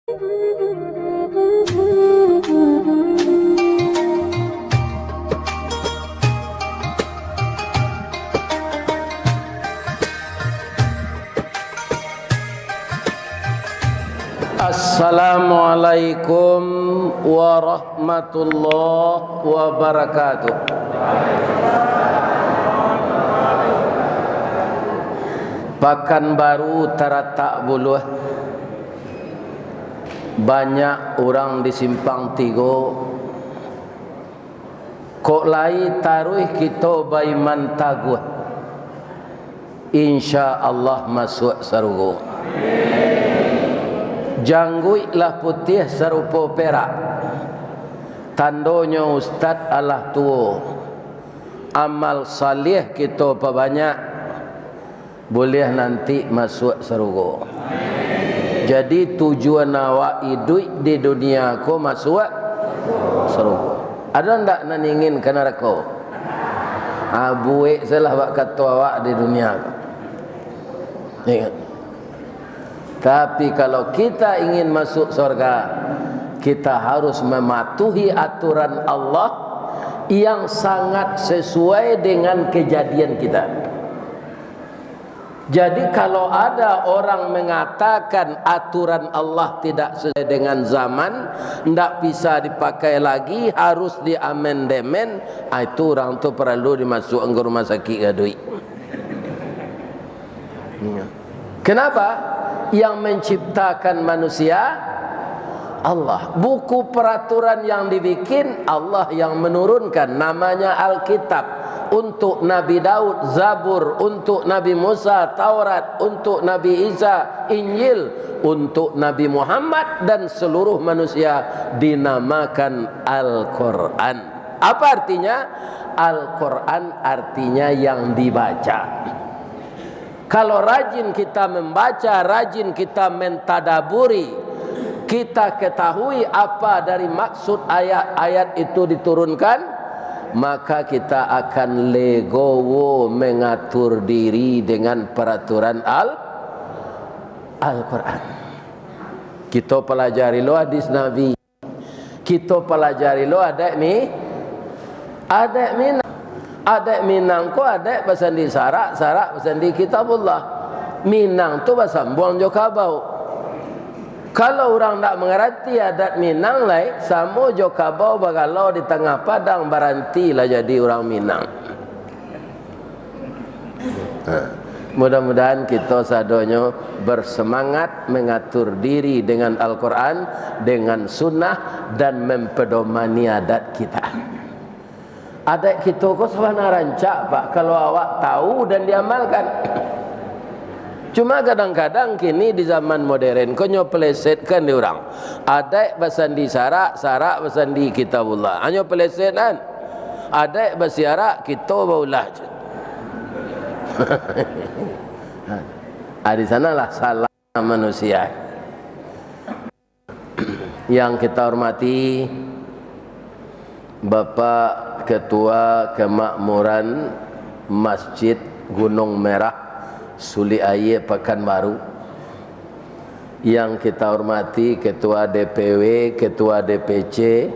Assalamualaikum warahmatullahi wabarakatuh. Pekanbaru taratak buluh. Banyak orang di simpang tigo. Kok lai taruh kita baiman taguh. Insya Allah masuk sarugo. Jangguilah putih serupa perak. Tandonya ustad Allah tua. Amal salih kita banyak. Boleh nanti masuk surga. Jadi tujuan awak hidup di dunia ko masuk surga. Ada ndak nan ingin ke neraka? Buik salah wak kata awak di dunia. Ingat. Tapi kalau kita ingin masuk surga, kita harus mematuhi aturan Allah yang sangat sesuai dengan kejadian kita. Jadi kalau ada orang mengatakan aturan Allah tidak sesuai dengan zaman, tidak bisa dipakai lagi, harus diamandemen, itu orang itu perlu dimasukkan ke rumah sakit gadui. Kenapa? Yang menciptakan manusia Allah. Buku peraturan yang dibikin Allah yang menurunkan, namanya Alkitab. Untuk Nabi Daud Zabur, untuk Nabi Musa Taurat, untuk Nabi Isa Injil, untuk Nabi Muhammad dan seluruh manusia dinamakan Al-Quran. Apa artinya? Al-Quran artinya yang dibaca. Kalau rajin kita membaca, rajin kita mentadaburi, kita ketahui apa dari maksud ayat-ayat itu diturunkan, maka kita akan legowo mengatur diri dengan peraturan Al-Quran. Kita pelajari lo hadis Nabi. Kita pelajari lo adek Minang. Adek Minang ko adek pasandi sarak pasandi kitabullah. Minang tu bahasa buang jokabau. Kalau orang tak mengerti adat Minang lai, samo jokabau bagalau di tengah padang baranti lah jadi orang Minang. Mudah-mudahan kita sadonyo bersemangat mengatur diri dengan Al-Quran, dengan sunnah dan mempedomani adat kita. Adat kita kok sebenarnya rancak pak kalau awak tahu dan diamalkan. Cuma kadang-kadang kini di zaman modern kau nyopelesetkan di orang. Adat basandi sarak basandi kitabullah. Hanya peleset kan. Adat basiarak kita baulah. Di sanalah salah manusia. Yang kita hormati Bapak Ketua Kemakmuran Masjid Gunung Merah Suli Aye Pekanbaru, yang kita hormati Ketua DPW, Ketua DPC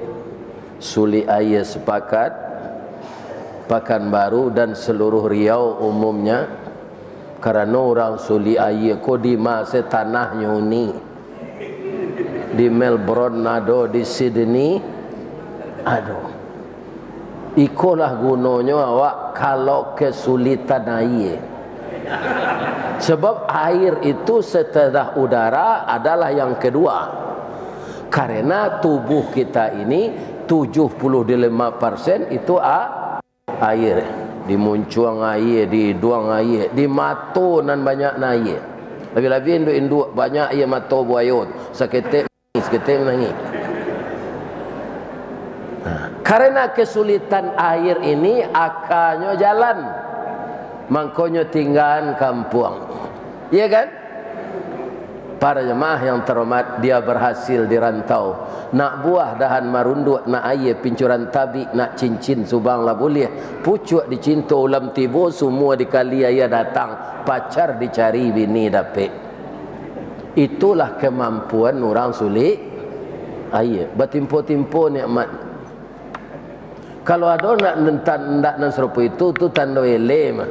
Suli Aye Sepakat Pekanbaru dan seluruh Riau umumnya, karena orang Suli Aye ko di masa tanahnya ini di Melbourne ado, di Sydney ado. Ikolah gunanya awak kalau kesulitan air. Sebab air itu setelah udara adalah yang kedua. Karena tubuh kita ini 75% itu air. Dimuncuang air, diduang air, di mato nan banyak air. Lebih-lebih induk banyak air mato buayot. Seketik nangis. Karena kesulitan air ini akannya jalan, mangkonyo tinggalan kampung, iya kan? Para jemaah yang terhormat, dia berhasil dirantau. Nak buah dahan marunduk, nak air pincuran tabi, nak cincin subang lah boleh. Pucuk dicinta ulam tibo, semua dikali ayah datang. Pacar dicari, bini dapet. Itulah kemampuan orang sulit ayat bertimpo-timpo nikmat. Kalau ada nak serupa itu tanda ele mah.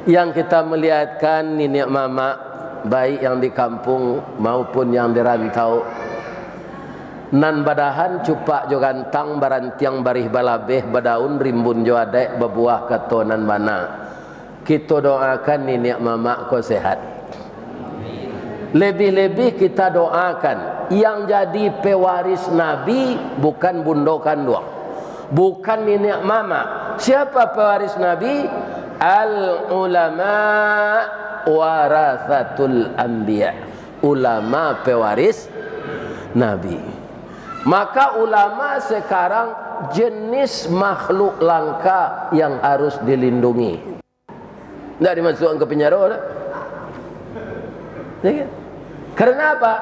Yang kita melihatkan nenek mama baik yang di kampung maupun yang di rantau, nan badahan cupak jo gantang barantiang barih balabeh badaun rimbun jo adek berbuah katonan bana. Kita doakan nenek mama ko sehat. Lebih-lebih kita doakan yang jadi pewaris Nabi bukan bundokan doang, bukan nenek mama. Siapa pewaris Nabi? Al ulama warathatul anbiya. Ulama pewaris Nabi. Maka ulama sekarang jenis makhluk langka yang harus dilindungi. Tidak dimasukkan ke penjara dah. Ya, karena apa?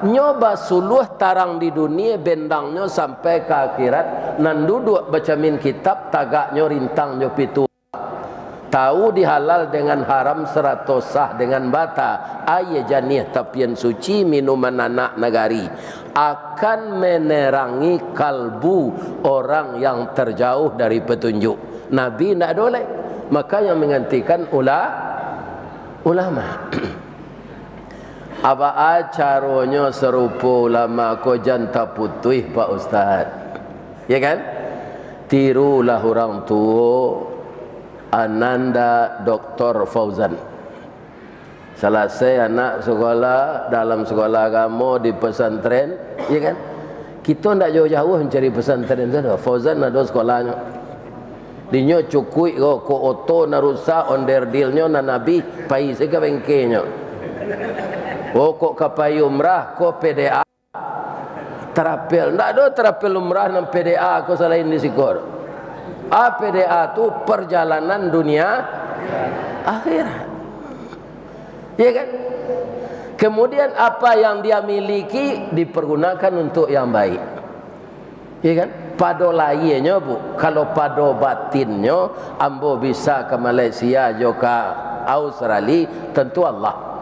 Nyoba suluh tarang di dunia bendangnya sampai ke akhirat, nan duduk baca min kitab tagaknya rintang nyo pitu. Tahu dihalal dengan haram seratus sah dengan bata ayah janih tapian suci minuman anak negari akan menerangi kalbu orang yang terjauh dari petunjuk. Nabi tidak boleh, maka yang menggantikan ulama. Apa acaranya serupa ulama ko janta putih Pak Ustaz, ya kan? Tirulah orang tua Ananda Dr. Fauzan. Selesai anak sekolah dalam sekolah agama di pesantren, ya kan? Kita tidak jauh-jauh mencari pesantren saja. Fauzan ada sekolahnya. Dinyo cukui ko oto narusa onderdilnya na nabi pai sega bengkenya. Oh kok kapai umrah ko PDA terapel. Ndak ada terapel umrah nang PDA ko selain di sikor. PDA tu perjalanan dunia akhirat. Ya kan? Kemudian apa yang dia miliki dipergunakan untuk yang baik. Ya kan? Pado lainnya bu, kalau pado batinnya ambo bisa ke Malaysia juga Australia, tentu Allah.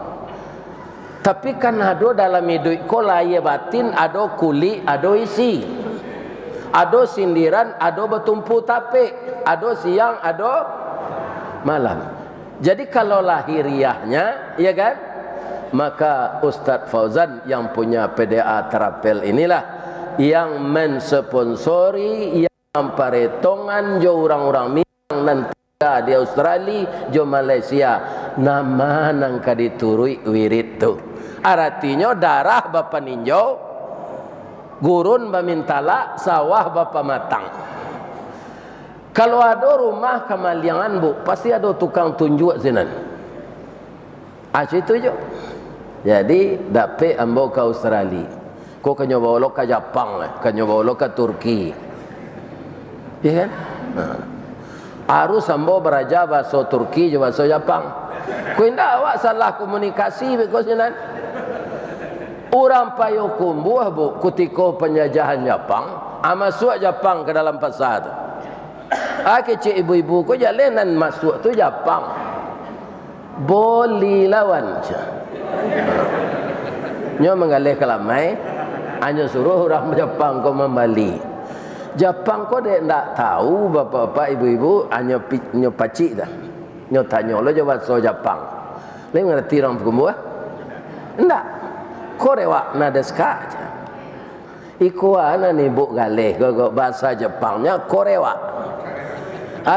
Tapi kan ada dalam hidup ko laye batin, ada kuli, ada isi, ada sindiran, ada bertumpu tape, ada siang, ada malam. Jadi kalau lahiriahnya, ya kan, maka Ustadz Fauzan yang punya PDA terapel inilah yang mensponsori, yang memperhitungan jo orang-orang Minang nanti di Australia, jo Malaysia, nama nangka diturui wirid tu. Artinya darah bapa ninjau, gurun bamintala, sawah bapa matang. Kalau ada rumah kemaliangan bu, pasti ada tukang tunjuk sinan. Itu je. Jadi dapat ambo ke Australia. Kau kan nyoba lo ke Jepang, kan nyoba lo ke Turki, ya kan? Harus ambo beraja bahasa Turki, bahasa Jepang. Kau indah awak salah komunikasi, because orang payukum buah bu, ketika penjajahan Jepang, masuk Jepang ke dalam pasar tu. Kecik ibu-ibu kau jalanan masuk tu Jepang, boleh lawan. Nyo mengalih kelamai. Hanya suruh orang Jepang kau membali. Jepang kau dia tak tahu bapak-bapak ibu-ibu, hanya nyo pacik dah. Nyo tanya lo jawab so Jepang. Le ngerti orang perempuan? Enggak. Kau rewak nadeska aja. Iku ana ni bu galih kau bahasa Jepangnya korewak.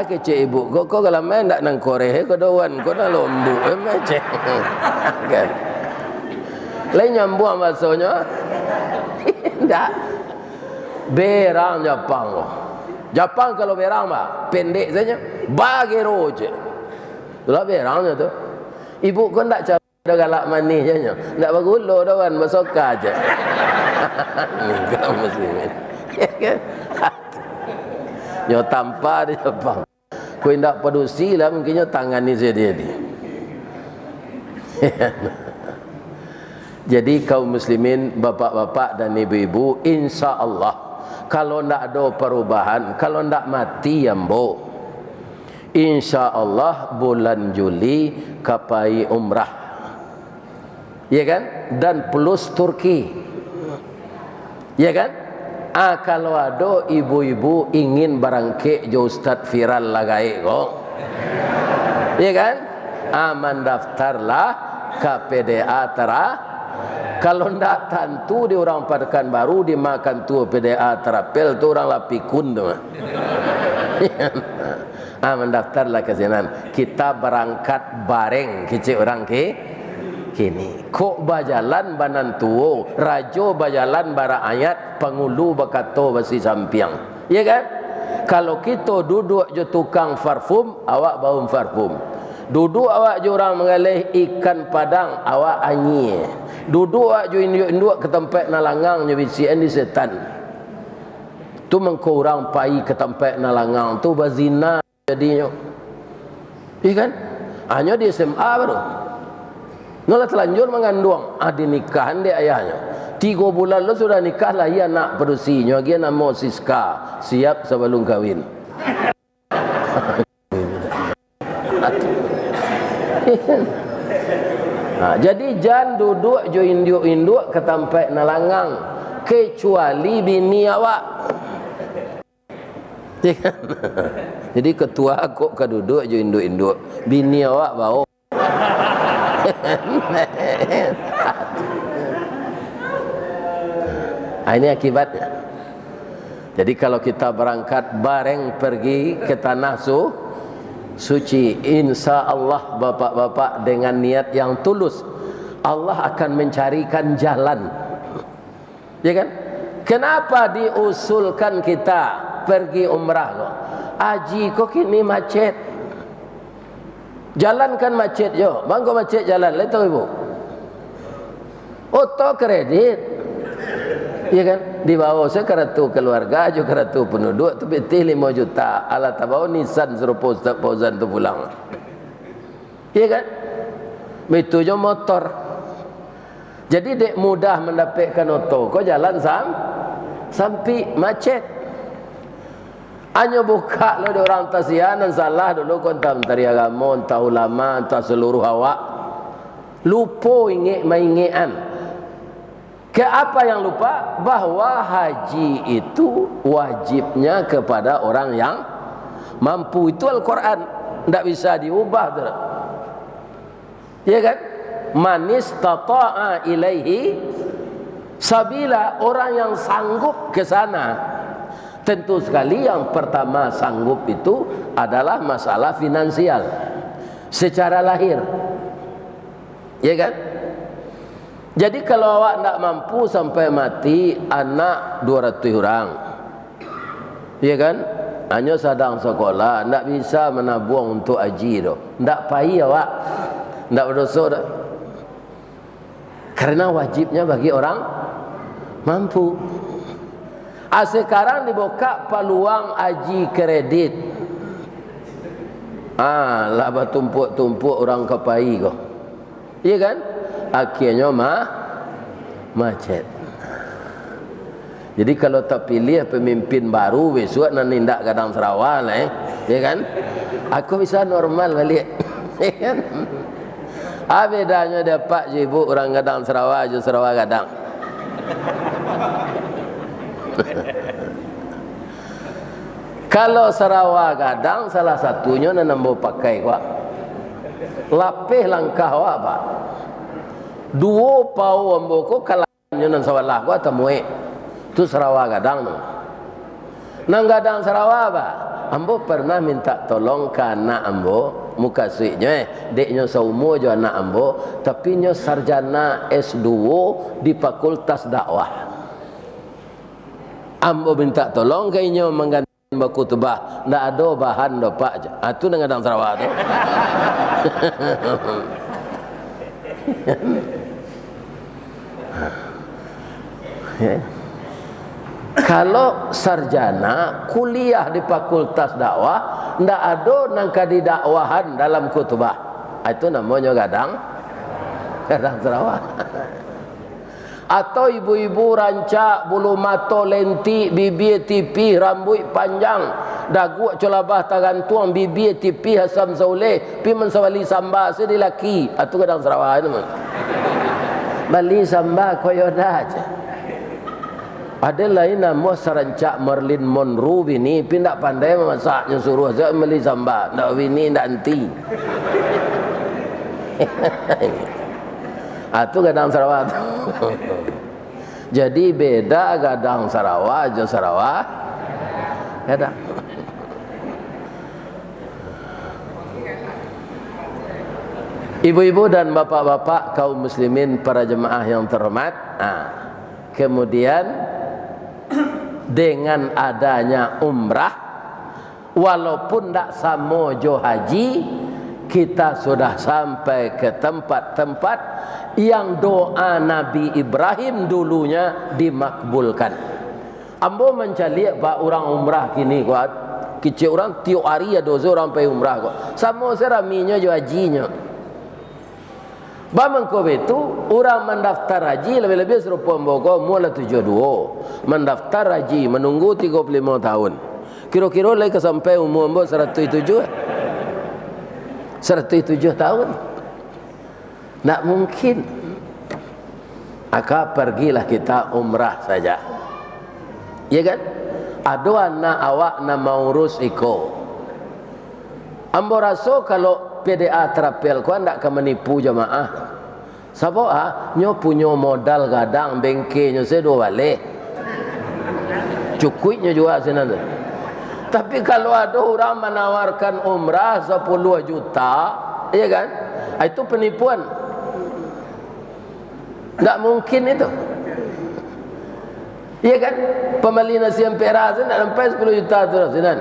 Kecik ibu kau kalau main ndak nang Korea kau doan kau dah lombu macam kan. Le nyambung bahasanya. Tidak. Berang Jepang. Jepang kalau berang mah pendek saja, bagi roje. Itulah berangnya tu. Ibu kau tak cara galak manis saja. Tak bergulur doan, bersoka aja. Ni kaum muslimin. Nyo tanpa di Jepang. Kau tidak produksi lah mungkinnya tangan ni dia ni. Jadi kaum muslimin, bapak-bapak dan ibu-ibu, insya Allah kalau tidak ada perubahan, kalau tidak mati ambo, Insya Allah bulan Juli kapai umrah, ya kan? Dan plus Turki, ya kan? Kalau ada ibu-ibu ingin barangke jo Ustaz viral lagai kok, ya kan? Mendaftarlah ke PDA Tera. Kalau ndak tentu di orang Pekanbaru dimakan tu PDA Terapel tu orang lapikun tu. Mendaftarlah ke sana. Kita berangkat bareng kecil orang ke kini. Kok bajalan banantuo, rajo bajalan bara ayat, pengulu bakato basi sampiang. Ya kan? Kalau kita duduk je tukang parfum, awak bau parfum. Duduk awak je orang mengalih ikan padang, awak anyi. Duduk awak je induk ke tempat nalangang je bisian di setan. Tu mengko orang pai ke tempat nalangang tu bazina jadinya. Iya kan? Hanya di SMA baru. Nala telanjur mengandung, dinikahan dia ayahnya. 3 bulan lo sudah nikah lah ia anak perusinya, dia nama Siska, siap sebelum kahwin. Jadi jangan duduk jo induk-induk ke tempat nalangang kecuali bini awak. Jadi ketua kok ke duduk jo induk-induk, bini awak bau. Ini akibatnya. Jadi kalau kita berangkat bareng pergi ke tanah suci, insya Allah bapak-bapak dengan niat yang tulus, Allah akan mencarikan jalan. Ya kan? Kenapa diusulkan kita pergi umrah kok? Haji kok kini macet. Jalan kan macet yo. Bangko macet jalan, lihat tahu ibu. Oto kredit. Ya kan? Di bawah saya karatu keluarga, juga karatu penduduk, tu betul 5 juta. Ala tabau Nissan serupa Fauzan tu pulang. Ya kan? Itu je motor. Jadi dek mudah mendapatkan oto. Kau jalan sampai macet. Hanya buka lo orang tasianan salah dulu kau entah menteri agama, entah ulama, entah seluruh awak. Lupa maingian. Ke apa yang lupa? Bahwa haji itu wajibnya kepada orang yang mampu. Itu Al-Quran, tidak bisa diubah. Ya kan? Man istata'a ilaihi sabila, orang yang sanggup ke sana. Tentu sekali yang pertama sanggup itu adalah masalah finansial secara lahir. Ya kan? Jadi kalau awak tidak mampu sampai mati anak 200 orang, ya kan? Hanya sedang sekolah, tidak bisa menabung untuk haji tu. Tidak payah awak, tidak berdosa dah. Karena wajibnya bagi orang mampu. Sekarang dibuka peluang haji kredit. Lah bertumpuk-tumpuk orang kepai kau. Iya kan? Akhirnya macet. Jadi kalau tak pilih pemimpin baru besok nak nindak Gadang Sarawak ya kan? Aku bisa normal balik. Ya kan? Bedanya dapat je ibu orang Gadang Sarawak je Sarawak Gadang. Kalau Sarawak Gadang salah satunya nambah pakai kuat. Lapih langkah awak pak. 2 pau amboko kalanya nan sawalah kuat temui. Itu Sarawak Gadang tu. Nang Gadang Sarawak pak. Ambo pernah minta tolong ke anak ambo, muka suiknya deknya seumur je anak ambo, tapi nya sarjana S2 di Fakultas Dakwah. Ambo minta tolong kayaknya mengganti baku tebah, ndak ada bahan dapat je. Itu nang Gadang Sarawak tu. Ya. Kalau sarjana kuliah di Fakultas Dakwah, ndak ada nang kadi dakwahan dalam khutbah. Itu namanya Gadang Sarawak. Atau ibu-ibu rancak bulu mata lentik, bibir tipis, rambut panjang, dagu colabah tangan tuang, bibir tipis Hasam Zauleh, pi mensawali samba sedih laki. Atu kadang Sarawak itu. Bali samba koyoda aja. Ada lain nama serancak Marilyn Monroe ini, pi ndak pandai memasaknya, suruh saya beli samba, ndak bini ndak enti. Atu kadang Sarawak. Jadi beda kadang Sarawak aja Sarawak. Beda. Ibu-ibu dan bapak-bapak kaum muslimin, para jemaah yang terhormat. Kemudian dengan adanya umrah, walaupun tak sama jo haji, kita sudah sampai ke tempat-tempat yang doa Nabi Ibrahim dulunya dimakbulkan. Ambo mencari pak orang umrah kini kuat, kecil orang tiap hari ada orang pergi umrah kok. Sama seraminya jo hajinya. Bamangko itu orang mendaftar haji lebih-lebih serupa mboko mula 72 mendaftar haji menunggu 35 tahun. Kira-kira lagi sampai umur 107 tahun. Tak mungkin. Maka pergilah kita umrah saja. Ya kan? Ada anak awak nak mau urus iko. Ambo rasa kalau PDA terapel kau ndak akan menipu jamaah. Sebab nyo punya modal gadang bengkelnya sedua balik. Cukupnya juga senang. Tapi kalau ada orang menawarkan umrah 10 juta, ya kan? Itu penipuan. Tak mungkin itu. Ya kan? Pembeli nasi ampera nak sampai 10 juta terus, kan?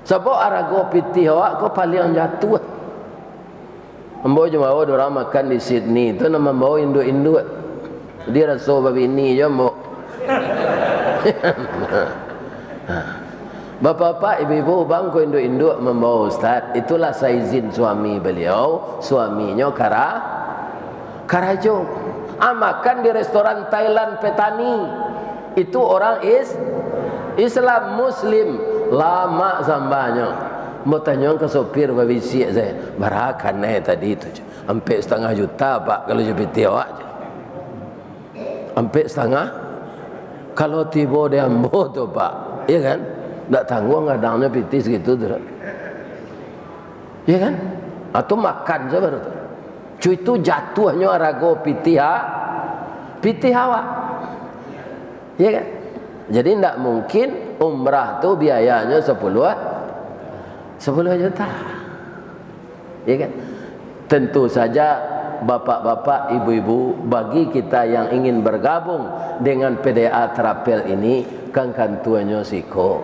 Sebab arago piti awak kau paling jatuh. Membawa jemaah orang makan di Sydney itu nama membawa induk-induk. Dia rasa babi ini je mau. Bapak-bapak, ibu-ibu, bangku induk-induk membawa ustaz. Itulah saya izin suami beliau, suaminya Karajo. Makan di restoran Thailand Petani. Itu orang Islam Muslim. Lama sambanya. Mau tanya ke sopir babisi saya, barakan tadi itu. Sampai setengah juta pak kalau jepiti awak je. Sampai setengah. Kalau tiba dia ambo tu pak, ya kan? Tak tanggung kadangnya piti segitu tu. Ya kan? Atau makan je baru tu. Cuy itu jatuhnya arago piti awak. Ya kan? Jadi tidak mungkin umrah tu biayanya 10 juta. Ya kan? Tentu saja bapak-bapak, ibu-ibu, bagi kita yang ingin bergabung dengan PDA Terapel ini, kan tuanya siko.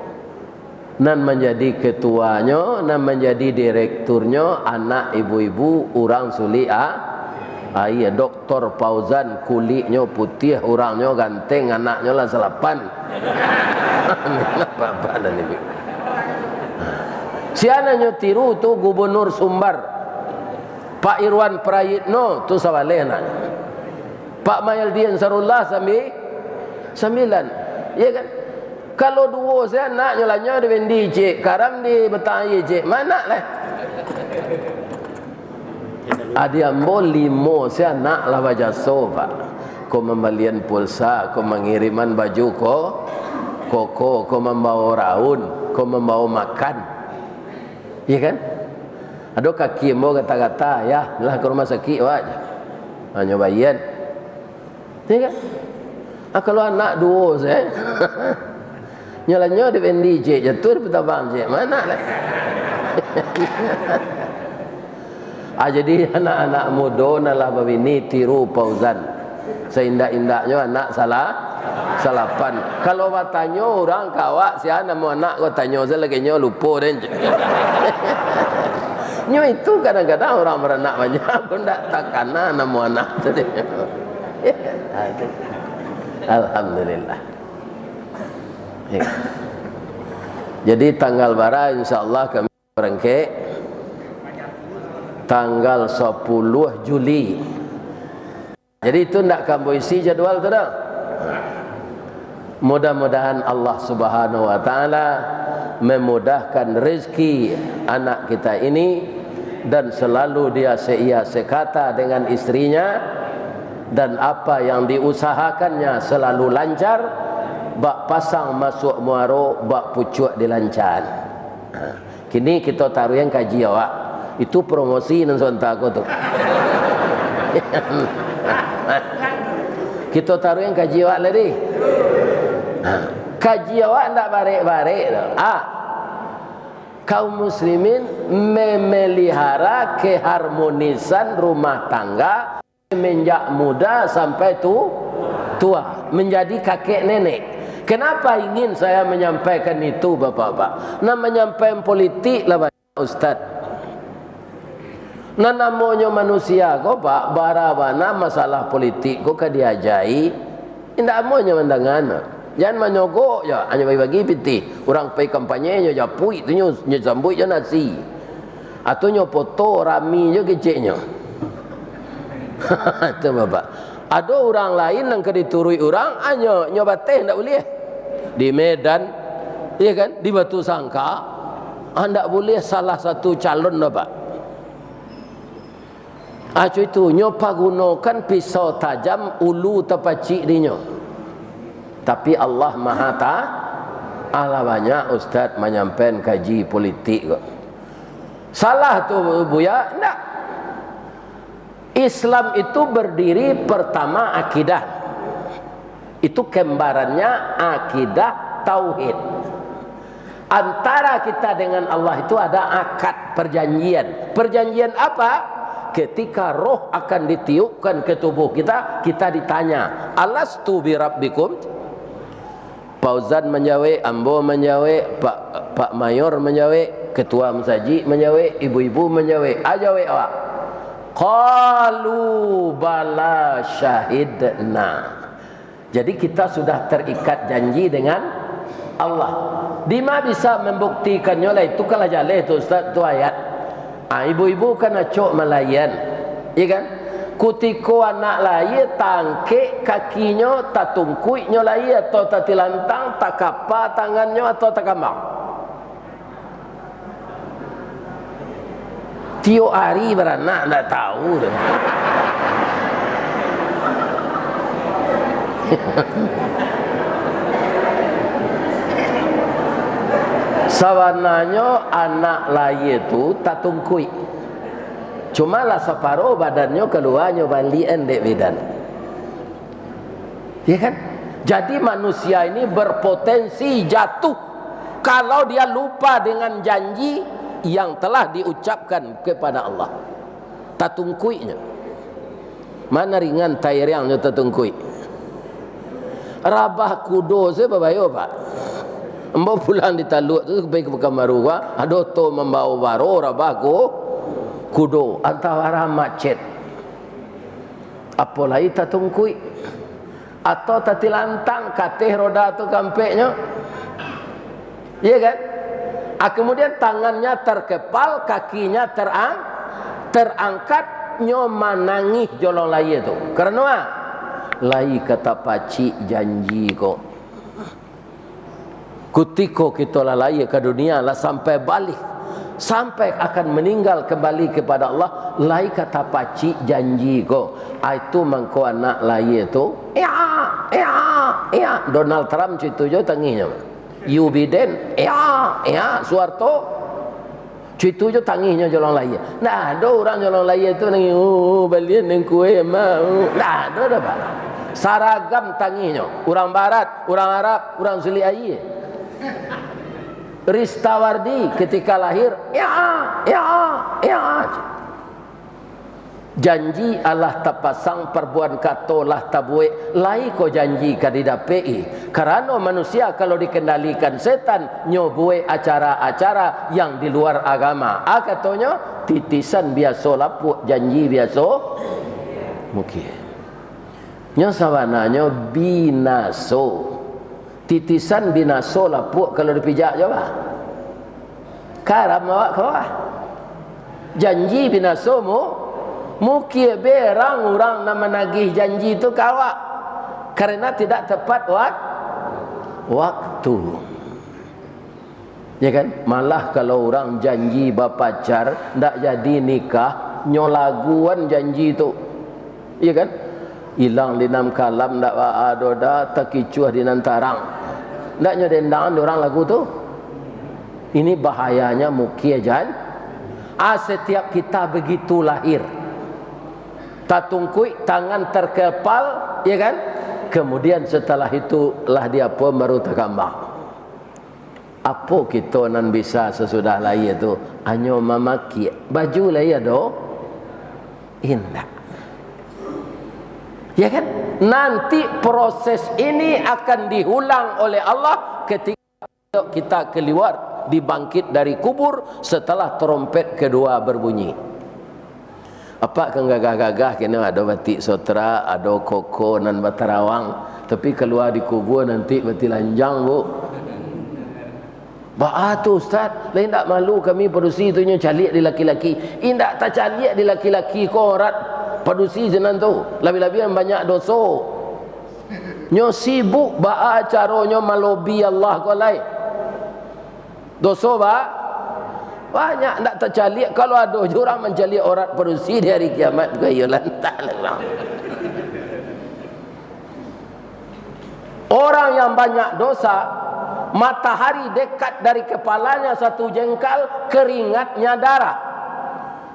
Nan menjadi ketuanya, nan menjadi direkturnya anak ibu-ibu orang suli iya, Dr. Fauzan kulitnya putih, orangnya ganteng, anaknya lah 8. Bapak dan ibu. Siananya tiru tu Gubernur Sumbar, Pak Irwan Prayitno tu sawaleh nak. Pak Mayaldi Ansarullah 9. Ya kan? Kalau dua saya nak nyalanya di Wendi cik, karam di Betayi cik, mana lah? Ada ambo 5 saya nak lah bajasa pak. Kau membelian pulsa, kau mengiriman baju kau membawa raun, kau membawa makan. Ya kan? Ada kaki mau kata-kata, ya lah ke rumah sakit aja. Hanya bayan. Ya kan? Kalau anak 2 saya nyalanya di Wendi cik, jatuh di Petabang cik, mana lah? Jadi anak-anak muda nalah babini tiru Fauzan. Seindak-indaknya anak salapan. Kalau bertanya orang kawak siapa nama anak kau tanya saya lagi nyo lupa dan. Nyo itu kadang-kadang orang beranak banyak pun tak takana nama anak tadi. Alhamdulillah. Ya. Jadi tanggal bara insyaallah kami berengke tanggal 10 Juli Jadi itu nak kamu isi jadual tu dah. Mudah-mudahan Allah Subhanahu wa taala memudahkan rezeki anak kita ini dan selalu dia seia sekata dengan istrinya, dan apa yang diusahakannya selalu lancar. Bak pasang masuk muaro, bak pucuk dilancar. Kini kita taruh yang kaji awak. Itu promosi nan sontak aku tu. Kita taruh yang kaji awak lagi. Kaji awak ndak barek-barek dah. Kaum muslimin memelihara keharmonisan rumah tangga semenjak muda sampai tua, menjadi kakek nenek. Kenapa ingin saya menyampaikan itu, bapak-bapak? Nah, menyampaikan politik lah banyak ustaz. Nah, namanya manusia kok pak, barawana masalah politik kok diajai. Tidak amanya mendangan. Jangan menyogok ya, hanya bagi-bagi piti. Orang pergi kampanye nya japui tu nya sambut je nasi. Atau nya foto rami je keciknya. Itu bapak. Ada orang lain yang diturui orang hanya nyoba teh tak boleh. Di Medan, iya kan? Di Batu Sangka, anda boleh salah satu calon bapak. Acu itu nyoba gunakan pisau tajam ulu tepacik dinyo. Tapi Allah Maha Ta'ala banyak ustaz menyampaikan kaji politik kok. Salah tu buya? Enggak. Islam itu berdiri pertama akidah. Itu kembarannya akidah tauhid. Antara kita dengan Allah itu ada akad perjanjian. Perjanjian apa? Ketika roh akan ditiupkan ke tubuh kita, kita ditanya, alastu bi rabbikum? Fauzan menjawab, Ambo menjawab, Pak Mayor menjawab, Ketua Masjid menjawab, ibu-ibu menjawab. Ajawab awak. Qalu bala syahidna. Jadi kita sudah terikat janji dengan Allah. Dima bisa membuktikannya lah, itu kalah jaleh tu ustaz tu ayat. Ibu-ibu kan acok melayan, ya kan? Kutiko anak laye tangke kakinya tak tungkuinya laye atau tak tilantang, tak kapa tangannya atau tak kambang. Tio hari beranak tak tahu dah. Sawananya anak laye tu tak tungkui. Cuma lah separuh badannya keluarnya balian dek bedan. Ya kan? Jadi manusia ini berpotensi jatuh kalau dia lupa dengan janji yang telah diucapkan kepada Allah. Tak tungkuinya. Mana ringan tayrangnya tak tungkui. Rabah kudo saya babayo pak. Embo pulang di taluk tu pergi ke Pekan Baru gua, ada to membawa baro rabah kudo antara macet. Apalagi tak tungkui atau tak tilantang kateh roda tu kampeknya. Iya kan? Kemudian tangannya terkepal, kakinya terangkat nyoma nangis jolong laya tu. Karena apa? Lai kata pacik janji kok. Kutiko kita lalai ke dunia lah sampai balik, sampai akan meninggal kembali kepada Allah. Lai kata pacik janji kok. Itu mangko anak lai itu. Ya. Donald Trump itu je tanginya. You Biden. Ya. Suarto. Itu je tanginya jalan lai. Nah, ada orang jalan lai itu nangis. Balian yang kue mau. Nah, ada apa? Saragam tanginya. Orang Barat, orang Arab, orang Suli Aye. Ristawardi ketika lahir, ya. Janji Allah tapasang perbuan kato lah tabue lai ko janji kadidapei. Karena manusia kalau dikendalikan setan nyobue acara-acara yang di luar agama. Katanya titisan biasa lapuk janji biasa mungkin. Nya sawananya binaso. Titisan binaso lapuk kalau dipijak coba. Karam awak kau. Janji binaso mu Mungkin berang orang nak menagih janji itu kawak karena tidak tepat waktu. Ya kan? Malah kalau orang janji berpacar ndak jadi nikah, nyolaguan janji itu. Ya kan? Hilang di nam kalam ndak adoda takicuah di nantarang. Ndak nyodendang orang lagu tu. Ini bahayanya mungkin jan. Setiap kita begitu lahir. Tatungkui tangan terkepal, ya kan? Kemudian setelah itu lah dia pun baru terkambang. Apa kita nan bisa sesudah lahir tu? Hanya memaki baju lahir do indah. Ya kan? Nanti proses ini akan diulang oleh Allah ketika kita keluar dibangkit dari kubur setelah trompet kedua berbunyi. Apa kan gagah-gagah kena ada batik sotra, ada koko nan batarawang, tapi keluar di kubur nanti bati lanjang bu. Tu ustaz, lain tak malu kami produksi tu nya caliak di laki-laki. Indak tak caliak di laki-laki ko rat produksi jenan tu. Lebih-lebih yang banyak dosa. Nyo sibuk caronyo malobi Allah ko lai. Dosa banyak nak tercaliak. Kalau ada orang mencaliak orang produksi di hari kiamat gaya lantak lah. Orang yang banyak dosa, matahari dekat dari kepalanya satu jengkal, keringatnya darah.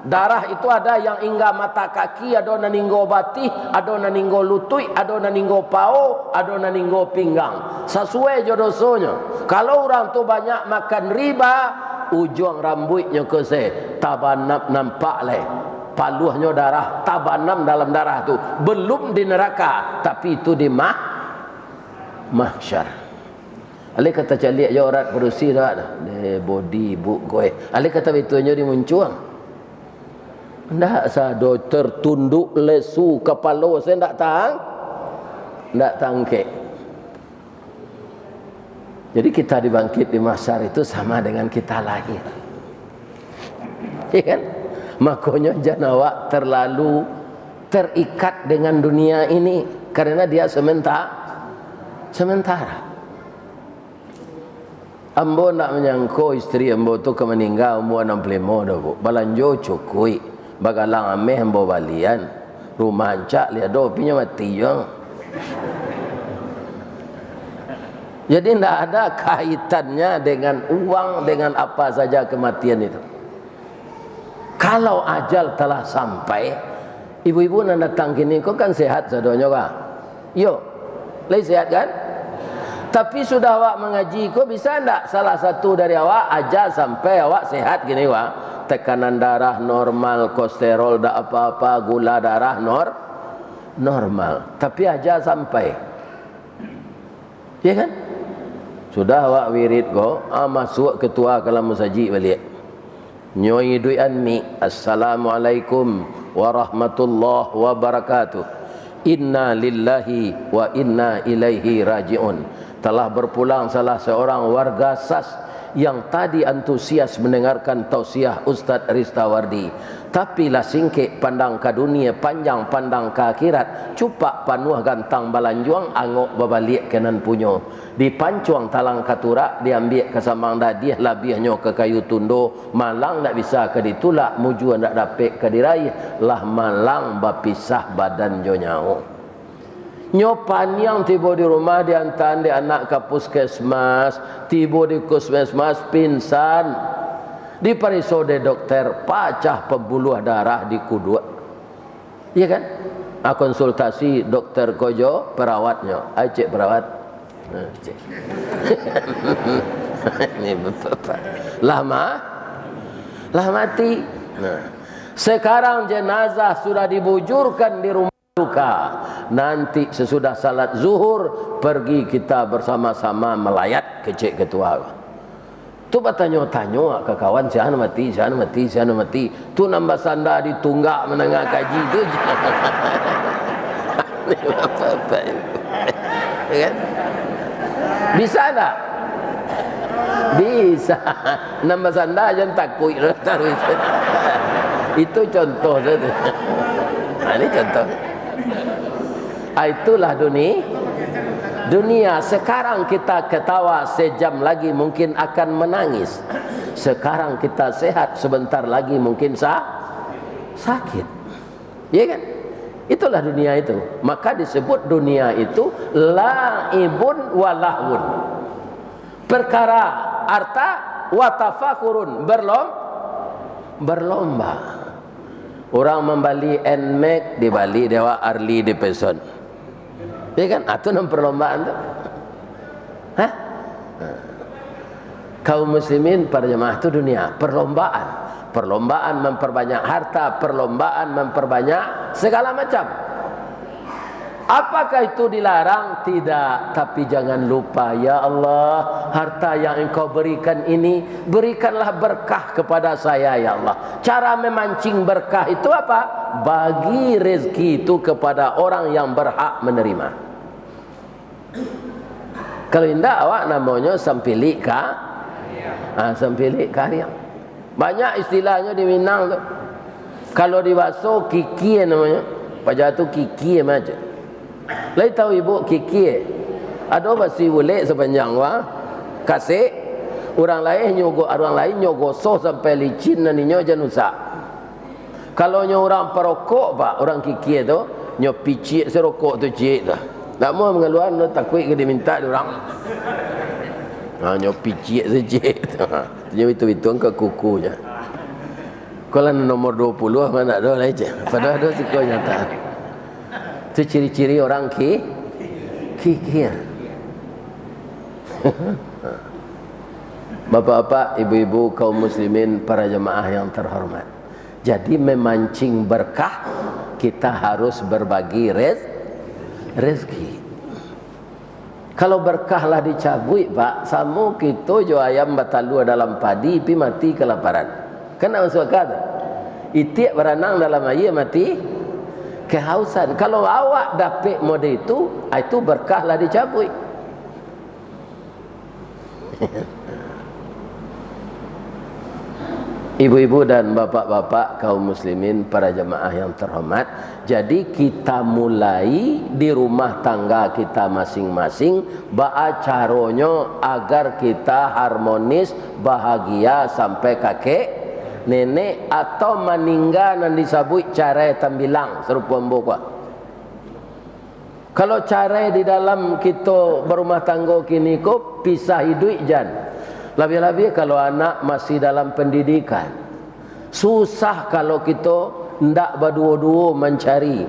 Darah itu ada yang hingga mata kaki, ada naninggo batih, ada naninggo lutut, ada naninggo pao, ada naninggo pinggang. Sesuai je dosanya. Kalau orang tu banyak makan riba, ujung rambutnya kese tabanam nampak leh, paluhnya darah, tabanam dalam darah tu belum di neraka tapi itu di mahsyar. Ale kata caliak je orang berusi dah body book koe. Ale kata betunya di muncuang ndak sado tertunduk lesu kepala saya ndak tangke. Jadi kita dibangkit di mahsyar itu sama dengan kita lahir. Ya kan? Makanya jangan awak terlalu terikat dengan dunia ini karena dia sementara. Ambo nak menyangko istri ambo tu kemeninggal umur 65 dah bu. Balanjo cukui, bagalang ameh ambo balian. Rumah ancak lihat do pinya mati je. Jadi tidak ada kaitannya dengan uang, dengan apa saja kematian itu. Kalau ajal telah sampai, ibu-ibu nak datang kini, kau kan sehat sadonya kah? Yo, lagi sehat kan? Tapi sudah awak mengaji, kau bisa tidak salah satu dari awak ajal sampai awak sehat gini wah? Tekanan darah normal, kolesterol tak apa-apa, gula darah normal. Tapi ajal sampai, ya kan? Sudah awak wirid ko, masuk ketua kalam musajid balik. Nyoi duian mi, assalamualaikum warahmatullahi wabarakatuh. Inna lillahi wa inna ilaihi raji'un. Telah berpulang salah seorang warga SAS yang tadi antusias mendengarkan tausiah Ustaz Ristawardi. Tapi lah singkik pandang ke dunia, panjang pandang ke akhirat. Cupak panuh gantang balanjuang, angok babalik kenan punyo. Dipancuang talang katurak, diambil ke samang dadiah, labihnya ke kayu tundo. Malang tak bisa ke ditulak, mujuan tak dapat ke diraih. Lah malang bapisah badan jo nyau. Nyopan yang tiba di rumah diantar di anak ke puskesmas, tiba di puskesmas pingsan, di parisode dokter pacah pembuluh darah di kudua. Iya kan? Konsultasi dokter Kojo perawatnya, cek perawat. Cek. Ini bapak. Lah mati. Nah, sekarang jenazah sudah dibujurkan di rumah duka. Nanti sesudah salat zuhur pergi kita bersama-sama melayat ke cik ketua. Tu bertanya-tanya ke kawan siapa mati. Tu nambah sanda ditunggak menengah kaji tu. Apa-apa. Kan? Bisa tak? Bisa. Nambah sanda jangan takut. Itu contoh saja. Ini contoh. Itulah dunia. Sekarang kita ketawa, sejam lagi mungkin akan menangis. Sekarang kita sehat, sebentar lagi mungkin sakit. Ya kan? Itulah dunia itu. Maka disebut dunia itu laibun walahun. Perkara harta watafakurun, berlomba. Orang membeli NMAX di Bali, dewa Harley di Peson. Ya kan? Itu nama perlombaan tu. Hah? Kaum muslimin para jemaah itu dunia, perlombaan memperbanyak harta, perlombaan memperbanyak segala macam. Apakah itu dilarang? Tidak. Tapi jangan lupa, ya Allah, harta yang engkau berikan ini, berikanlah berkah kepada saya, ya Allah. Cara memancing berkah itu apa? Bagi rezeki itu kepada orang yang berhak menerima. Kalau tidak, awak namanya sampilik sampilik karya. Banyak istilahnya di Minang tu. Kalau di Baso kiki namanya. Pajak tu kiki macam. Lai tahu ibu kiki. Ada basi boleh sepanjang kasih orang lain nyogosoh sampai licin naninya janusa. Kalau orang perokok pak, orang kiki tu nyo picik serokok tu cik tu. Tak mau mengeluar takut ke diminta dia orang. Nyo picik sejik tu. Nyo itu ke kukunya. Kalau nomor 20 mana ada lah je. Padahal ada siko nyata. Itu ciri-ciri orang kikir. Bapak-bapak, ibu-ibu, kaum muslimin, para jemaah yang terhormat. Jadi memancing berkah, kita harus berbagi rezeki. Kalau berkahlah dicabut pak, samu kita jo ayam batalu dalam padi, pi mati kelaparan. Kena masuk kata. Itik berenang dalam air mati kehausan. Kalau awak dapat mode itu berkahlah dicabut. Ibu-ibu dan bapak-bapak kaum muslimin, para jemaah yang terhormat, jadi kita mulai di rumah tangga kita masing-masing ba'a caronyo agar kita harmonis, bahagia sampai kakek nenek atau meninggal dan disabut cara tambilang serupa mbok. Kalau cara di dalam kita berumah tangga kini ko pisah hidup jan. Lebih-lebih kalau anak masih dalam pendidikan. Susah kalau kita ndak berdua-dua mencari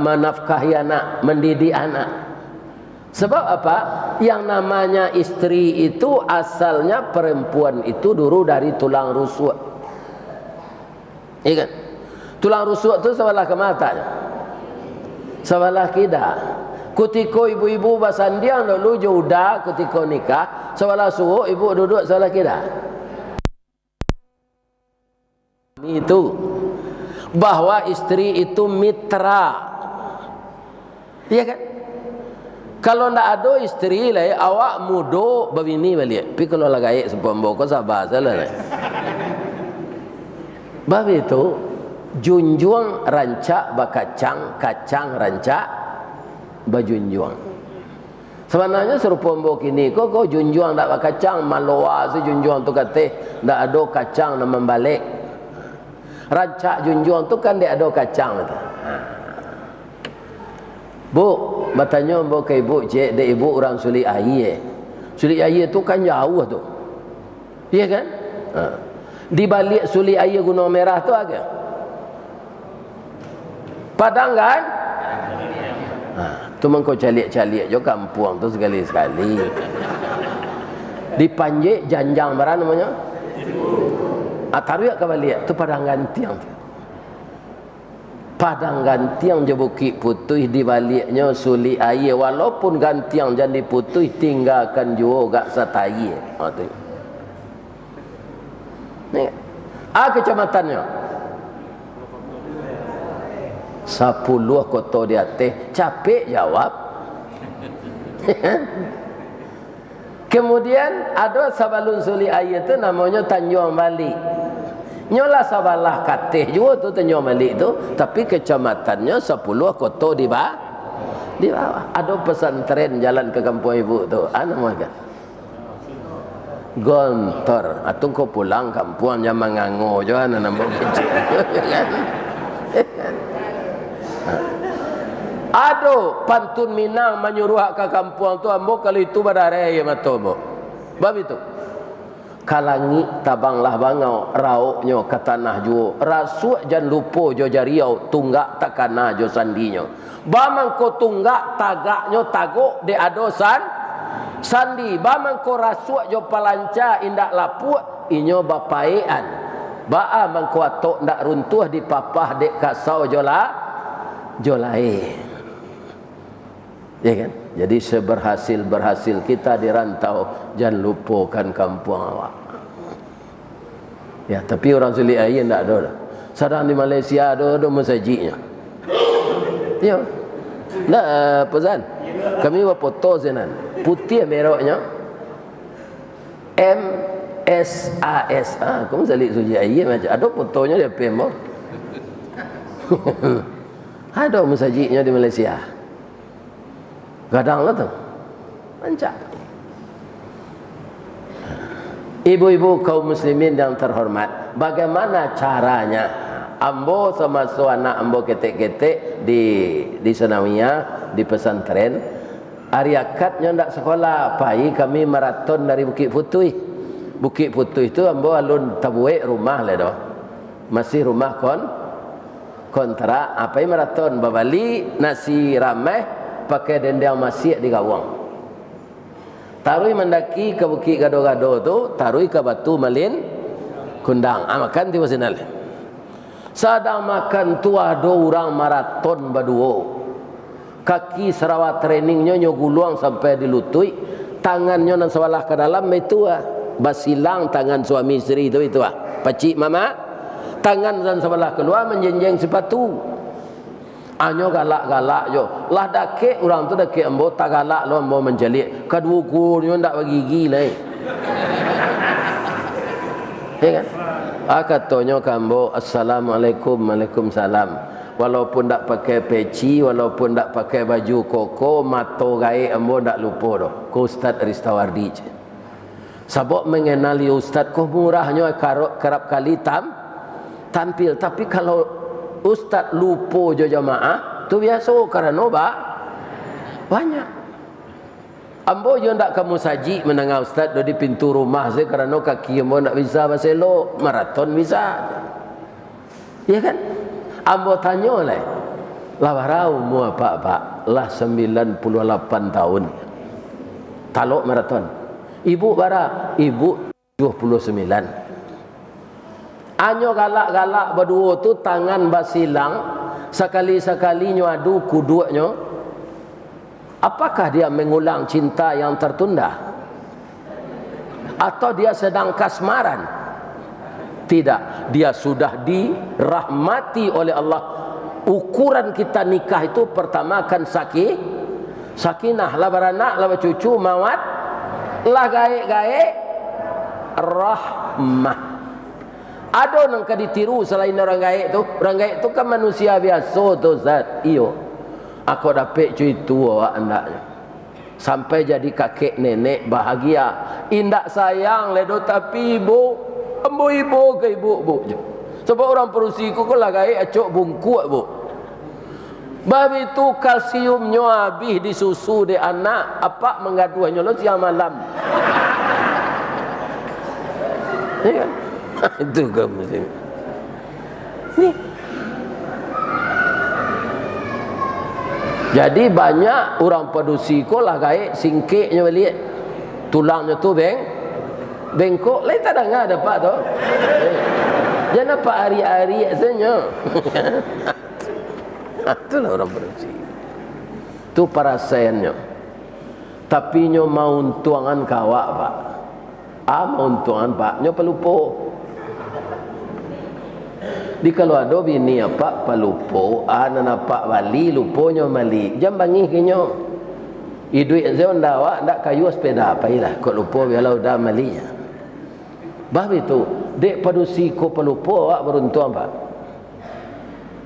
menafkahi anak, mendidik anak. Sebab apa? Yang namanya istri itu asalnya perempuan itu dulu dari tulang rusuk. Iya kan? Tulang rusuk itu sebelah ke matanya, sebelah kidal. Ketika ibu-ibu basandiang dulu jodoh ketika nikah, sebelah suhu ibu duduk sebelah kidal. Itu bahwa istri itu mitra. Iya kan? Kalau ndak ada istri lah, awak mudo babini balik. Tapi kalau lagi sepombo ko sabar salah. Bab itu junjung rancak bakacang, kacang rancak bajunjung. Sebenarnya serupa mbok ini kok junjung ndak bakacang, maloa si junjung tu kate ndak ada kacang nak membalik. Rancak junjung tu kan dia ada kacang tu. Bu, bertanya mbok ke ibu, cik, dek ibu orang Sulik Air. Sulik Air tu kan jauh tu. Iya kan? Di balik Sulik Air Gunung Merah tu agak Padang kan? Tu mengkau calik-calik jo kampung tu sekali-sekali. Di Panjik Janjang Baran namanya. Taruh ke balik tu Padang Gantiang tu. Padang Gantiang je Bukit Putih, di baliknya Sulik Air. Walaupun Gantiang jadi putih, tinggalkan juga satai. Tu. Ni. Kecamatannya 10 kota di atas. Capek jawab. Kemudian ada sabalun Sulik Air tu namanya Tanjung Balik. Nyolah sabalah katih juga tu Tanyo Malik tu, tapi kecamatannya 10 kota di bawah. Di bawah. Ada pesantren jalan ke kampung ibu tu. Ana mereka. Gontor. Atung kau pulang kampung jangan mengango je ana nambah kecil. Ado pantun Minang menyuruh ke kampung tu ambo kalau itu badare ya matobo. Bab itu. Kalangi tabanglah bangau rauknya ke tanah juo rasuk jan lupo jo jariau tunggak takana jo sandinyo bamang ko tunggak tagaknyo tagok de adosan sandi bamang ko rasuk jo palanca indak lapuk inyo bapaean baa mangko atok ndak runtuh di papah dek kasau jola jolae ya kan. Jadi seberhasil kita di rantau jangan lupakan kampung awak. Ya, tapi orang sulit air tak ada. Sedang di Malaysia ada masjidnya. Ya. Nak pesan. Kami buat foto senan. Putih merahnya. MSAS. Kamu salik suji air macam ada fotonya dia pemo. Ada masjidnya di Malaysia. Gadang lah tu. Mancak. Ibu-ibu kaum muslimin yang terhormat, bagaimana caranya? Ambo sama anak ambo ketek-ketek di Sanawiyah, di pesantren. Ariakatnya ndak sekolah, pai kami maraton dari Bukit Putih. Bukit Putih itu ambo alun tabuek rumah le doh. Masih rumah kontrak, apa maraton babali nasi ramai pakai dendang masih di gawang. Tarui mendaki ke Bukit Gado-Gado tu, tarui ke Batu Malin Kundang. Makan di masinal. Sadang makan tu ada orang maraton baduo. Kaki Sarawak trainingnya nyo guluang sampai di lutut, tangannya nan sebelah ke dalam itu basilang tangan suami isteri itu pacik mama, tangan dan sebelah keluar menjenjeng sepatu. Anyo galak-galak jo. Lah dakek orang tu dakek ambo tak galak lo ambo menjelik. Kedua kurnya ndak bagi gigi lai. Ya kan? Katanya kambo assalamualaikum waalaikumsalam. Walaupun ndak pakai peci, walaupun ndak pakai baju koko, mato gae ambo ndak lupa doh. Ko Ustaz Ristawardi. Sabok mengenali Ustaz ko murahnya kerap kali tampil, tapi kalau Ustaz lupa jo jamaah tu biasa kerana banyak. Ambo jo ndak kamu saji menengah Ustaz di pintu rumah saya kerana kaki ambo ndak bisa baselo maraton bisa. Ya kan? Ambo tanya lah. Lah barau mu apa lah 98 tahun. Talok maraton. Ibu bara, ibu 79. Anyo galak-galak berdua tu tangan basilang sekali-sekali nyo adu kuduaknya. Apakah dia mengulang cinta yang tertunda? Atau dia sedang kasmaran? Tidak, dia sudah dirahmati oleh Allah. Ukuran kita nikah itu pertama kan sakinah, lah beranak, lah cucu, mawat, lah gaek-gaek, rahmah. Ada nang ditiru selain orang gaek tu. Orang gaek tu kan manusia biasa tu Zat. Iyo. Aku dapat cuy tua andaknya. Sampai jadi kakek nenek bahagia. Indak sayang ledo tapi ibu. Ambo ibu ke ibu bu. Sebab orang perusiku ko lah gaek acok bungkuk bu. Bab itu kalsiumnya habis di susu de anak. Apa mengaduhnya lo siang malam. Ya kan? Itu kamu sini. Nih. Jadi banyak orang padusi ko lah gaek singkeknya balik. Tulangnya tu bengkok. Lain tak dengar dapat tu. Jangan apa hari-hari asalnya. Itulah orang padusi. Tu parasayannya. Tapi nyo mau untuangan kawak pak. Mau untuangan pak. Nyo pelupo. Di kalau ada bini apa palupo, anak pak wali luponya mali. Jam bangi kenyo. Iduit saya ndak kayu sepeda apa ilah. Kok lupo biarlah udah malinya. Bah itu, dek padusi ko pelupo awak beruntung apa?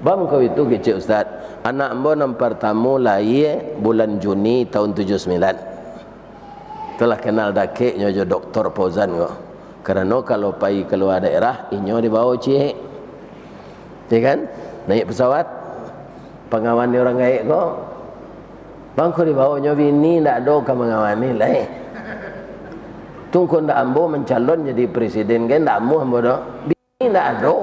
Bang kau itu kecil Ustaz. Anak ambo yang pertama lahir bulan Juni tahun 79. Telah kenal dakeknya jo Dr. Fauzan kok. Karena kalau pergi keluar daerah, inyo dibawa cik. Ya kan? Naik pesawat. Pengawan dia orang gaik kok. Bang kau dibawa nyo bini ndak ada ke mengawani lah. Tunggu ndak ambo mencalon jadi presiden kan ndak ambo dah. Bini ndak ada.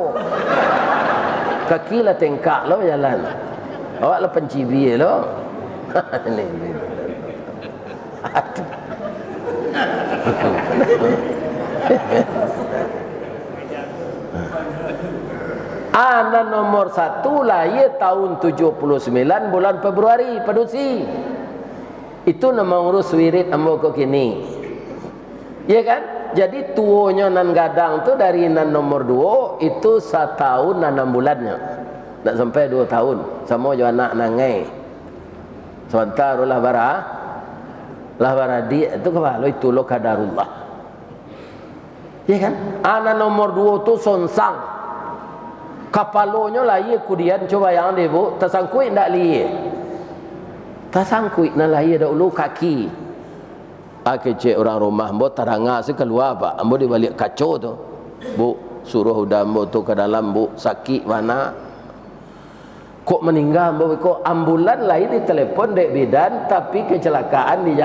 Kaki lah tengkak lo jalan. Awak lah pencibi lo. Ini. Anak nomor 1 lahir tahun 79 bulan Februari padusi. Itu nama urus wirid ambo kok kini. Ya kan? Jadi tuonya nan gadang tu dari nan nomor 2 itu 1 tahun dan 6 bulannya. Tak sampai 2 tahun. Sama jo anak nangai. Sebentar lah dia itu kepala itu lo kadarullah. Ya kan? Anak nomor 2 tu sonsang. Kapalonya lahir kemudian coba yang dia bu, tersangkut ndak lahir. Tersangkut nak lahir dahulu kaki. Kecik orang rumah ambo terangah si keluar pak ambo di balik kacau tu bu suruh udah ambo tu ke dalam bu sakit mana kok meninggal ambo kok ambulan lain di telepon dek bidan tapi kecelakaan di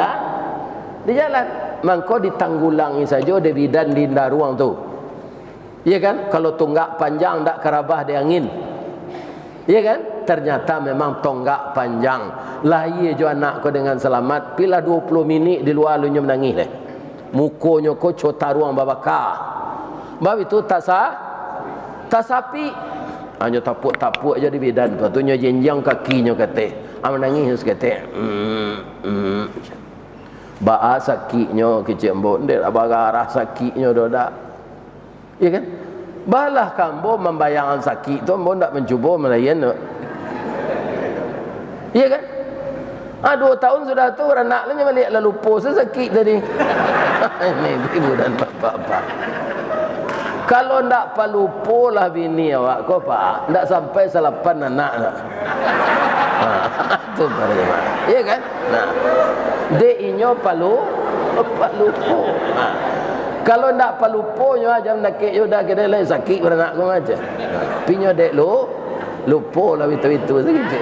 jalan mangko ditanggulangi saja dek bidan di ruang tu iya kan kalau tunggak panjang tak kerabah di angin iya kan ternyata memang tonggak panjang lahir jo anak ko dengan selamat pila 20 minit di luar lu menangis leh mukonya ko cota ruang babaka bab itu tak sapi hanya tapuk aja di bidan patunya jenjang kakinya kate menangis kate baa sakitnya kecik mbok ndek abarah sakitnya dodak ya kan balah kambo membayangkan sakit tu mbok ndak mencuba melayan iya kan? 2 tahun sudah tu anak lu balik lalu lupa sakit tadi. Ini ibu dan bapak. Kalau ndak palupo lah bini awak kau pak, ndak sampai 8 anak dah. Tu bagaimana? Iya kan? Nah, de inyo palupo. Kalau ndak palupo nyo aja nak yo dah kena lain sakit beranak kau aja. Pinyo dek lupo lah itu saja.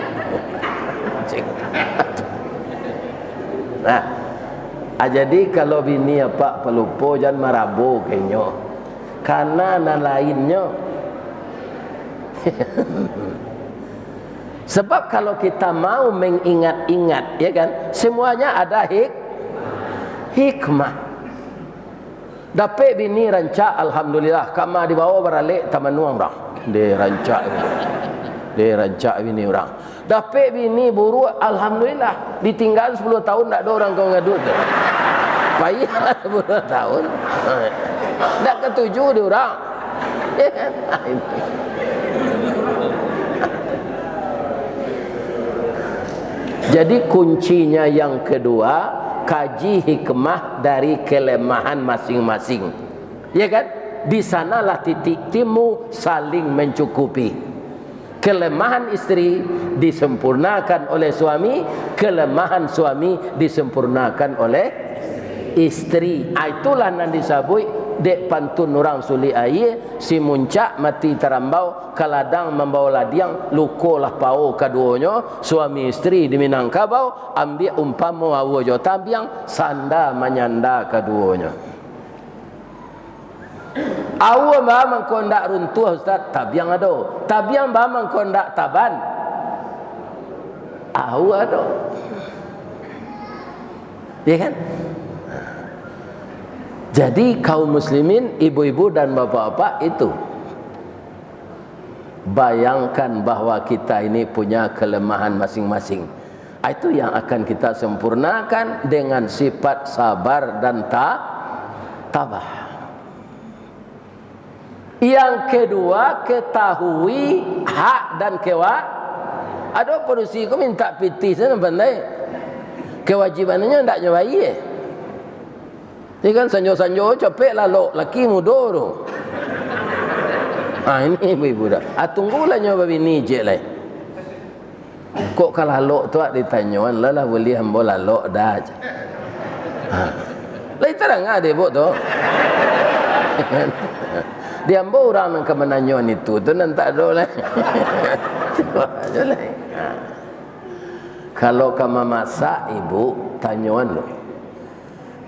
Nah, jadi kalau bini apa pelupo jangan marabu kenyo, karena na lainnya. Sebab kalau kita mau mengingat-ingat, ya kan, semuanya ada hikmah. Dapat bini rancak, alhamdulillah, kama dibawa beralik taman nuang orang, dia rancak bini orang. Dapat bini buruk, alhamdulillah, ditinggal 10 tahun tak ada orang kau ngadut. Payah 10 tahun. Tak ketujuh dia orang. Jadi kuncinya yang kedua, kaji hikmah dari kelemahan masing-masing. Ya kan? Di sanalah titik temu saling mencukupi. Kelemahan istri disempurnakan oleh suami, kelemahan suami disempurnakan oleh istri. Itulah yang disebut dek pantun orang suli air, si muncak mati terambau, kaladang membawa ladiang, lukolah pau keduanya, suami istri di Minangkabau, ambil umpama awo tabiang, sanda menyanda keduanya. Awak memang kondak runtuh Ustaz, tabiang ada. Tabiang memang kondak taban. Awak ada. Ya kan? Jadi kaum muslimin, ibu-ibu dan bapak-bapak itu bayangkan bahwa kita ini punya kelemahan masing-masing. Itu yang akan kita sempurnakan dengan sifat sabar dan tabah. Yang kedua, ketahui hak dan ada polisi ko minta piti sana pandai. Kewajibannya ndak nyobai. Ini kan sanjo-sanjo capek lalu laki muda tu. Ini ibu-ibu dah. Tunggulah nyoba bini je lah. Kok kalau lalu tu ditanyawan lah boleh hamba lalu dah. Lah terang ada ibu tu. Dia hamba orang yang kemenanyawan itu tu nanti tak ada lah. Kalau kamu masak ibu tanyaan lo.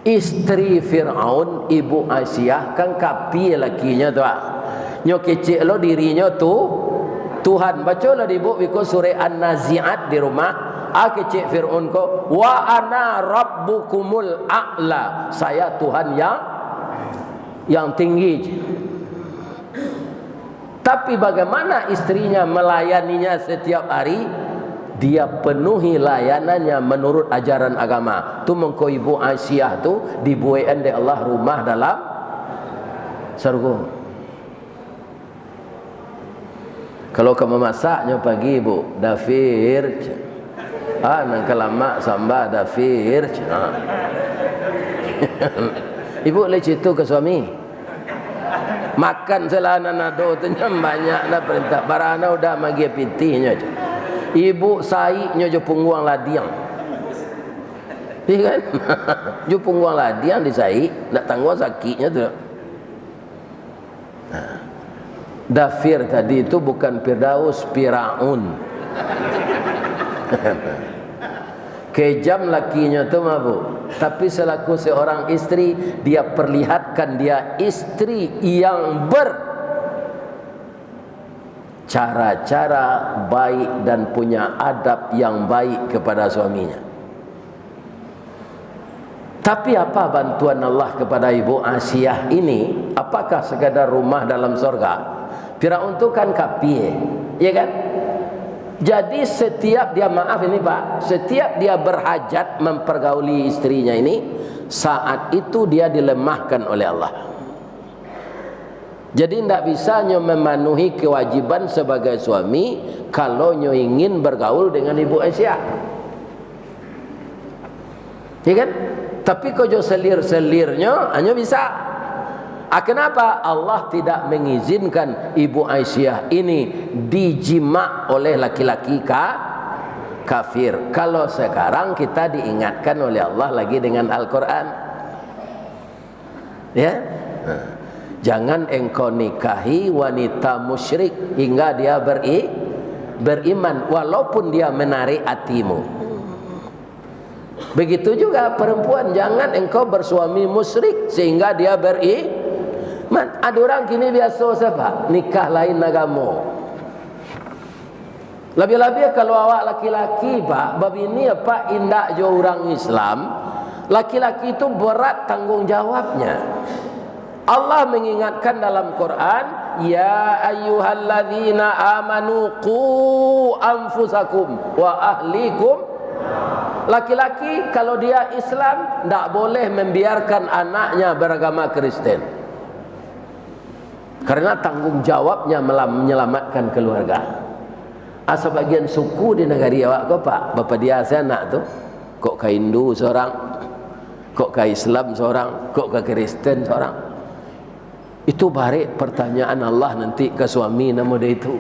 Isteri Fir'aun ibu Aisyah kan kapi lakinya tu. Nyo kecil lo dirinya tu Tuhan. Baca lah ibu biko surah An-Nazi'at di rumah. Kecil Fir'aun ko wa ana rabbukumul a'la. Saya Tuhan yang tinggi. Tapi bagaimana istrinya melayaninya setiap hari? Dia penuhi layanannya menurut ajaran agama. Tu mengko ibu Aisyah tu dibuaikan oleh Allah rumah dalam surga. Kalau kamu masaknya pagi ibu, dafir. Nang kelamak sambal dafir. Ibu le citu ke suami. Makan selana nado tu banyak dah perintah. Barana udah magi pitihnya. Ibu saiknya je pungguang ladiang. Iya kan? Je pungguang ladiang di saik, nak tangguh sakitnya tu. Dafir tadi itu bukan Firdaus, Firaun. Kejam lakinya tu mabuk. Tapi selaku seorang istri, dia perlihatkan dia istri yang cara-cara baik dan punya adab yang baik kepada suaminya. Tapi apa bantuan Allah kepada ibu Aisyah ini? Apakah sekadar rumah dalam surga? Firaun itu kan kafir, ya kan? Jadi setiap dia, maaf ini Pak, setiap dia berhajat mempergauli istrinya ini, saat itu dia dilemahkan oleh Allah. Jadi tidak bisa nyo memenuhi kewajiban sebagai suami kalau nyo ingin bergaul dengan ibu Aisyah. Ya kan? Tapi kalau selir-selirnya hanya bisa. Kenapa Allah tidak mengizinkan ibu Aisyah ini dijima oleh laki-laki kafir? Kalau sekarang kita diingatkan oleh Allah lagi dengan Al-Quran. Ya. Jangan engkau nikahi wanita musyrik hingga dia beriman walaupun dia menarik hatimu. Begitu juga perempuan, jangan engkau bersuami musyrik sehingga dia beriman. Ada orang kini biasa siapa? Nikah lain agama. Lebih-lebih kalau awak laki-laki Pak, babi ini apa indak jo orang Islam, laki-laki itu berat tanggung jawabnya. Allah mengingatkan dalam Quran, ya ayyuhalladzina amanu qu anfusakum wa ahlikum. Laki-laki kalau dia Islam tidak boleh membiarkan anaknya beragama Kristen, karena tanggung jawabnya menyelamatkan keluarga. Sebagian suku di negara awak kau Pak, bapak dia anak tu kok ke Hindu seorang, kok ke Islam seorang, kok ke Kristen seorang. Itu balik pertanyaan Allah nanti ke suami nama dia itu.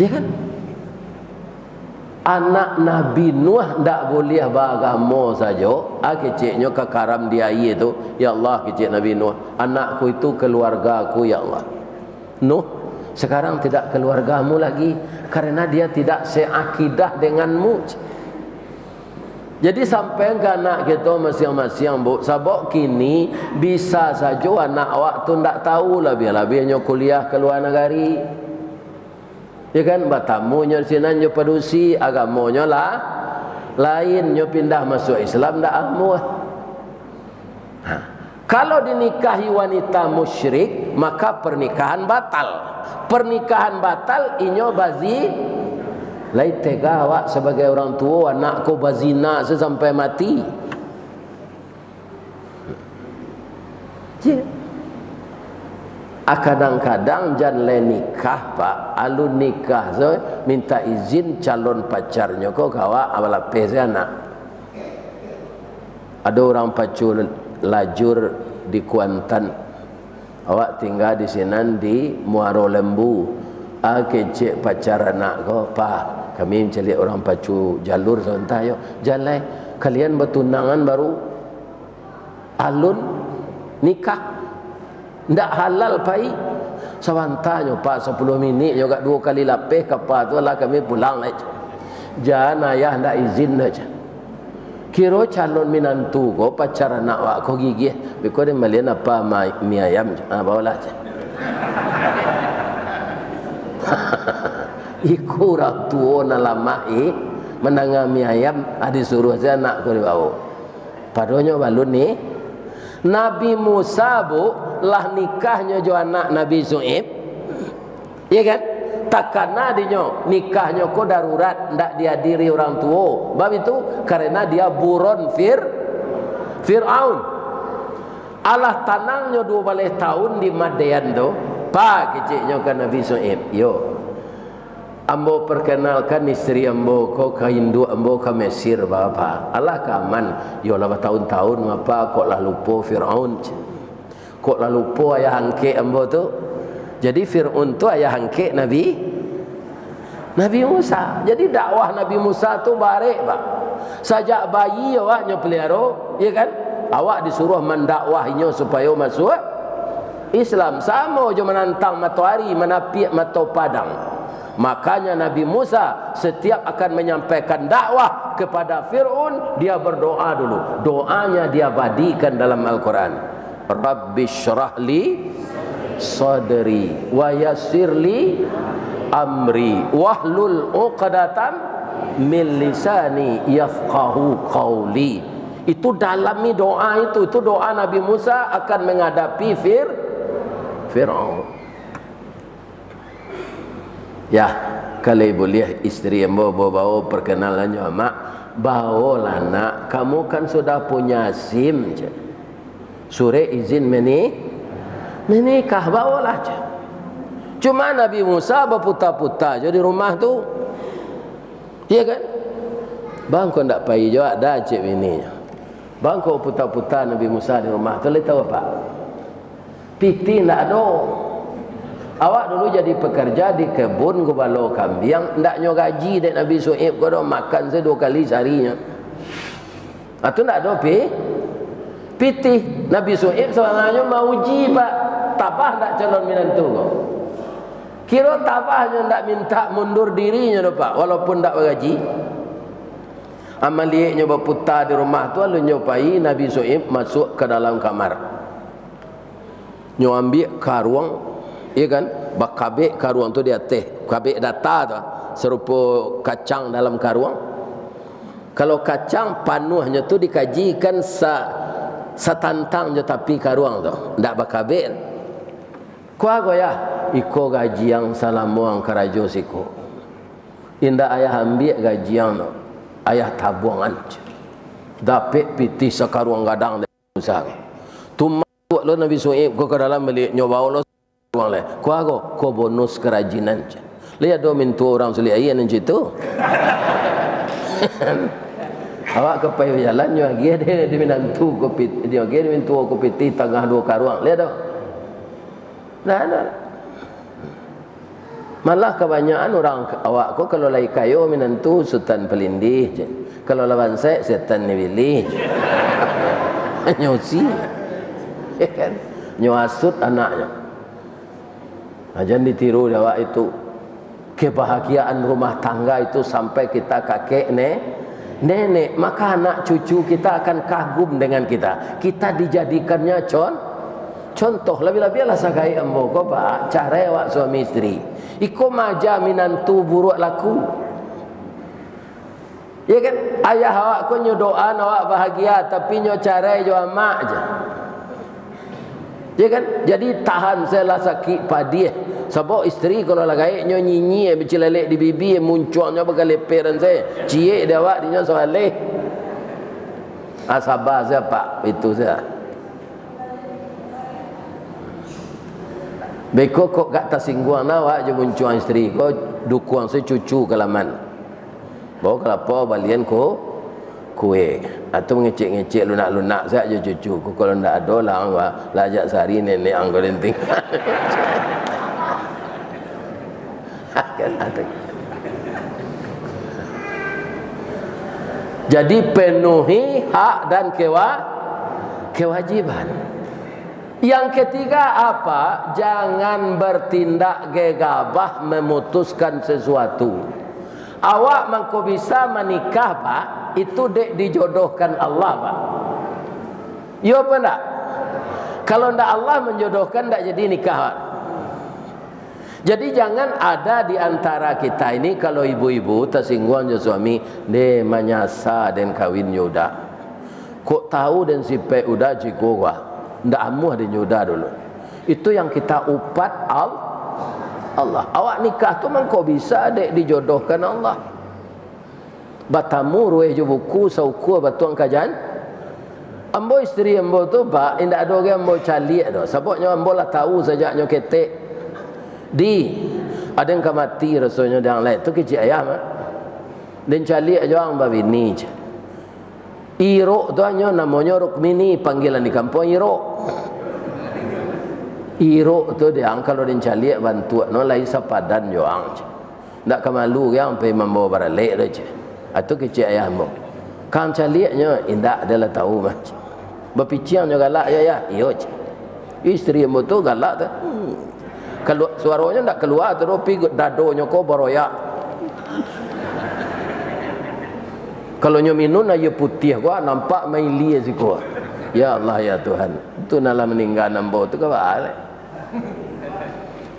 Ya kan? Anak Nabi Nuh tak boleh beragama saja. Keciknya ke karam dia itu, ya Allah kecik Nabi Nuh, anakku itu keluarga aku ya Allah. Nuh sekarang tidak keluargamu lagi karena dia tidak seakidah denganmu. Jadi sampai ke anak kita masing-masing bu, sabok kini bisa saja anak awak tu tak tahu lebih-lebihnya kuliah ke luar negeri. Ya kan, batamunya sinan nyo padusi agamanya lah lain, nyo pindah masuk Islam tak amu. Kalau dinikahi wanita musyrik maka pernikahan batal. Pernikahan batal inyo bazi. Lai tega awak sebagai orang tua anakku bazina sampai mati. Kadang-kadang jangan nikah Pak, alun nikah so minta izin calon pacarnya kok kawa awal pes anak. Ada orang pacul lajur di Kuantan. Awak tinggal di sini di Muaro Lembu. Kecik pacar anak ko, pa kami mencari orang pacu jalur sebentar yo. Jalan kalian bertunangan baru alun nikah. Ndak halal pai. Sawantanyo pak 10 minit juga 2 kali lapis kapal tu lah kami pulang aja. Jangan ayah ndak izin aja. Kiro calon minantu ko pacar anak wak ko gigih. Biko dia melihat apa mi ayam. Bawalah aja. Iku orang tua na lama menangami ayam disuruh saja anak ko dibawa. Padahal balun ni Nabi Musa bu lah nikahnya jo anak Nabi Shu'aib. Iya kan? Takana dinyo nikahnya ko darurat ndak dihadiri orang tua. Bab itu karena dia buron Fir'aun. Allah tanangnya 12 tahun di Madian tu. Pa keciknya kan Nabi Shu'aib. Yo. Ambo perkenalkan istri ambo ko ke Hindu ambo ke Mesir bapa. Allah kaman. Yo lah tahun-tahun apa kok lah lupa Fir'aun. Kok lah lupa ayah hangke ambo tu. Jadi Fir'aun tu ayah hangke Nabi Musa. Jadi dakwah Nabi Musa tu baik pak. Sajak bayi awaknya pelihara, ya kan? Awak disuruh mendakwahinya supaya masuk Islam. Sama je menantang matahari, menapiak mata padang. Makanya Nabi Musa setiap akan menyampaikan dakwah kepada Fir'aun, dia berdoa dulu. Doanya dia badikan dalam Al-Quran. Rabbi syrahli sadri wa yassirli amri wahlul uqdatan min lisani yafqahu qawli. Itu dalami doa itu doa Nabi Musa akan menghadapi Fir'aun. Ya, kalau boleh istri yang bawa perkenalannya mak, bawalah nak, kamu kan sudah punya SIM je. Sure izin menikah, bawalah je. Cuma Nabi Musa berputar-putar je di rumah tu. Iya kan? Bang kau tak payah juga dah cik bininya. Bang kau putar-putar Nabi Musa di rumah tu, lihat tahu apa? Piti tak ada. Awak dulu jadi pekerja di kebun gubalo kambing, ndaknya gaji dek Nabi Shu'aib kau dah makan se 2 kali seharinya. Atau ndak ada piti. Nabi Shu'aib sebenarnya mau uji pak, tabah ndak calon menantu kau. Kira tabahnya ndak minta mundur dirinya dah pak, walaupun ndak bergaji. Amalinya berputar di rumah tu lalu nyopai Nabi Shu'aib masuk ke dalam kamar. Nyo ambil karuang, iya kan? Bak kabik karuang tu dia teh, kabik data tu serupa kacang dalam karuang. Kalau kacang panuhnya tu dikajikan satantang je tapi karuang tu, ndak bak kabik. Kuah goyah, iko gaji yang salamuang kerajo siko. Indah ayah ambil gaji yang tu, ayah tabuangan. Dapat piti sekaruang gadang dari Musa. Tu masuk lo Nabi Shu'aib ko ke dalam beli nyoba lo ruang le. Kuah ko bonus kerajinan. Lihat do mintu orang suli ayan yang situ. Awak ke payu jalan nyo dia di minantu ko piti, dia di mintu ko piti tengah 2 karuang. Lihat do. Nah, malah kebanyakan orang awak ko kalau lai kayo minantu sultan pelindih je. Kalau lawan saya setan ni pilih. Nyosi. Kan? Nyuasut anaknya. Jangan ditiru awak itu. Kebahagiaan rumah tangga itu sampai kita kakek nenek, maka anak cucu kita akan kagum dengan kita. Kita dijadikannya contoh. Lebih-lebih lah sakai ambo ko pak cara awak suami istri. Iko maja minantu buruk laku. Ya kan? Ayah awak ko nyo doa awak bahagia tapi nyo cara jo amak je. Ya kan? Jadi tahan saya lah sakit padih. Sebab istri kalau lagi nyo nyinyi bercelelek di bibi munculnya bergaleperan saya. Cie dia awak dinyo soaleh. Sabar saya pak, itu saya. Beko kok gak tersinggung awak je muncul istri ko dukung saya cucu kelaman. Bawa kelapa balian ko kuih atau ngecek-ngecek lunak-lunak saya je cucu ku, kalau ndak ada lah orang lajak sehari nenek anggo lenting. Kan ada. Jadi penuhi hak dan kewajiban. Yang ketiga apa? Jangan bertindak gegabah memutuskan sesuatu. Awak mangko bisa menikah Pak, itu dek dijodohkan Allah Pak. Ya apa enggak? Kalau enggak Allah menjodohkan enggak jadi nikah Pak. Jadi jangan ada di antara kita ini kalau ibu-ibu tersinggung je suami, de menyasa dan kawin yuda. Kok tahu dan sipe udah jiko gua. Ndak amuh den yuda dulu. Itu yang kita upat Allah. Awak nikah tu mangko bisa dek dijodohkan Allah. Batamu rueh je buku sauku batuang kajan. Ambo isteri ambo tu Pak, indak ada orang ambo calik dah. Sebabnya ambo lah tahu sajaknya ketek. Ada yang mati rasanya yang lain tu kecil ayam dan calik aja orang babini je. Irok tu hanya namanya Rukmini, panggilan di kampung Irok. Irok tu dia kalau dan calik bantu no lain sepadan je orang je. Ndak kemalu yang pergi membawa baralek je. Atau kecil ayam mo. Kan caliknya indak adalah tahu macam. Berpicir juga galak ya. Iyo je. Isteri mo tu galak tu. Kalau suaranya tak keluar terus pergi dadonya kau beroyak. Kalau nyo minum air putih gua nampak main lia si gua. Ya Allah ya Tuhan. Itu nala meninggal nambo tu ke balik.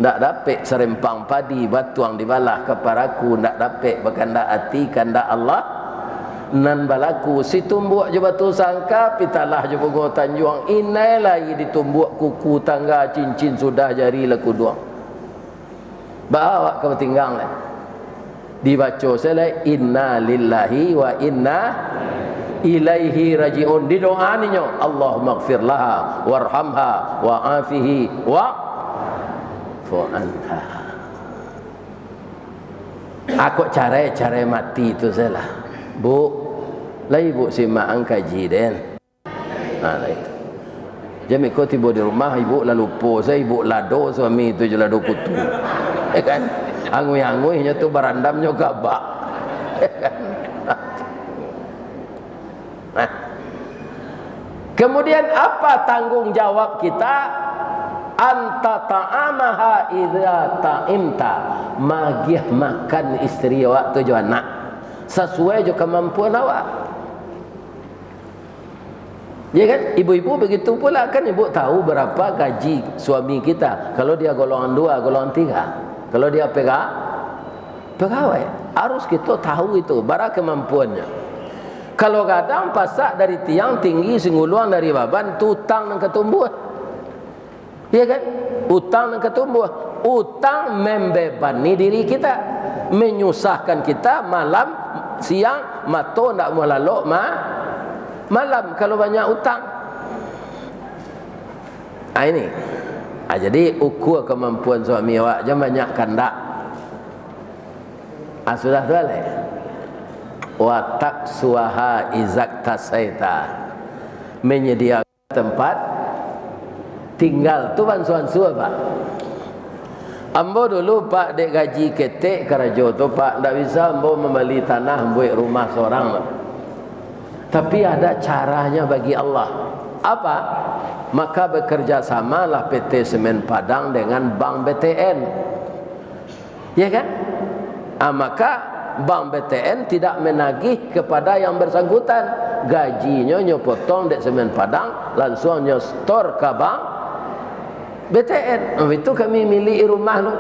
Ndak dapat serempang padi batuang dibalah keparaku, ndak dapat berkandak hati kandak Allah nan balaku si tumbuk je batu sangka pitalah je bunga tanjuang inai lagi ditumbuk kuku tangga cincin sudah jari leku doang bawa ke tinggang lah dibaca selai inna lillahi wa inna ilaihi rajiun di doa ninyo Allahumma ighfir laha warhamha wa afihi wa fu'anha. Aku cara mati itu salah. Bu, lah ibu simak angkaji den. Nah, itu. Jadi kau tiba di rumah ibu lalu lupa saya ibu lado suami itu je lado kutu. Kan? Angui-anguinya tu barandamnya gabak. Kan? Nah. Kemudian apa tanggung jawab kita? Anta ta'amaha idza ta'imta. Magih makan isteri waktu jo anak. Sesuai je kemampuan awak. Ya kan? Ibu-ibu begitu pula kan ibu tahu berapa gaji suami kita. Kalau dia golongan 2, golongan 3. Kalau dia pegawai, harus kita tahu itu bara kemampuannya. Kalau kadang pasak dari tiang tinggi singuluang dari baban tu utang nang ketumbuh. Ya kan? Utang nang ketumbuh. Utang membebani diri kita, menyusahkan kita malam siang mato ndak mau lalok malam kalau banyak utang. Ini. Jadi ukur kemampuan suami awak jangan banyak kandak. Sudah tu lah. Wa taqsuha izak tasaita. Menyediakan tempat tinggal tu bansuan-su Pak. Ambo dulu Pak dek gaji ketek kerajo tu Pak ndak bisa ambo membeli tanah buat rumah seorang. Tapi ada caranya bagi Allah. Apa? Maka bekerja samalah PT Semen Padang dengan Bank BTN. Ya kan? Maka Bank BTN tidak menagih kepada yang bersangkutan. Gajinya nyo potong dek Semen Padang langsung nyo store ke Bank BTN. Itu kami milik rumah lu.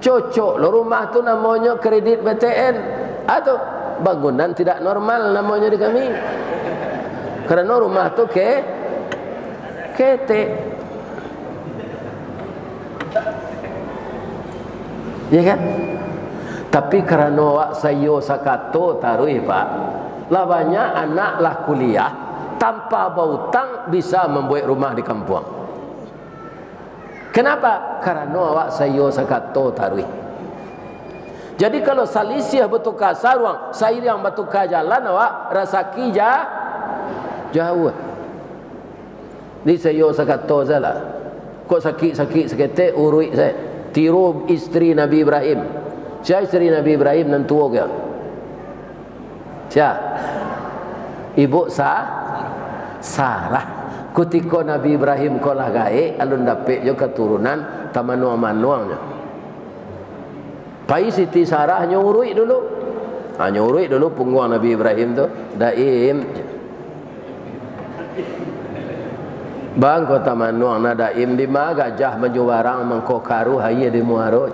Cocok lo rumah tu namanya kredit BTN atau bangunan tidak normal namanya di kami. Karena rumah tu kete. Ya kan? Tapi karena wak sayo sakato tarui Pak. Lah banyak anak lah kuliah tanpa berhutang bisa membuat rumah di kampung. Kenapa? Karena awak sayo sakato tarui. Jadi kalau salisih bertukar sarung, sair yang bertukar jalan awak rasaki jauh. Ni saya kata salah. Kok sakit-sakit seketik urut saya. Tiru isteri Nabi Ibrahim. Siapa isteri Nabi Ibrahim dan tua ke? Siapa? Ibu Sarah. Ketika Nabi Ibrahim kolah gaik, alun dapat jo keturunan tamanuang-manuangnya. Pai Siti Sarah nyurui dulu. Nyurui dulu punggung Nabi Ibrahim tu daim. Bang kota manuang na daim di ma gajah menjuwarang mengkokaru haye di muaro.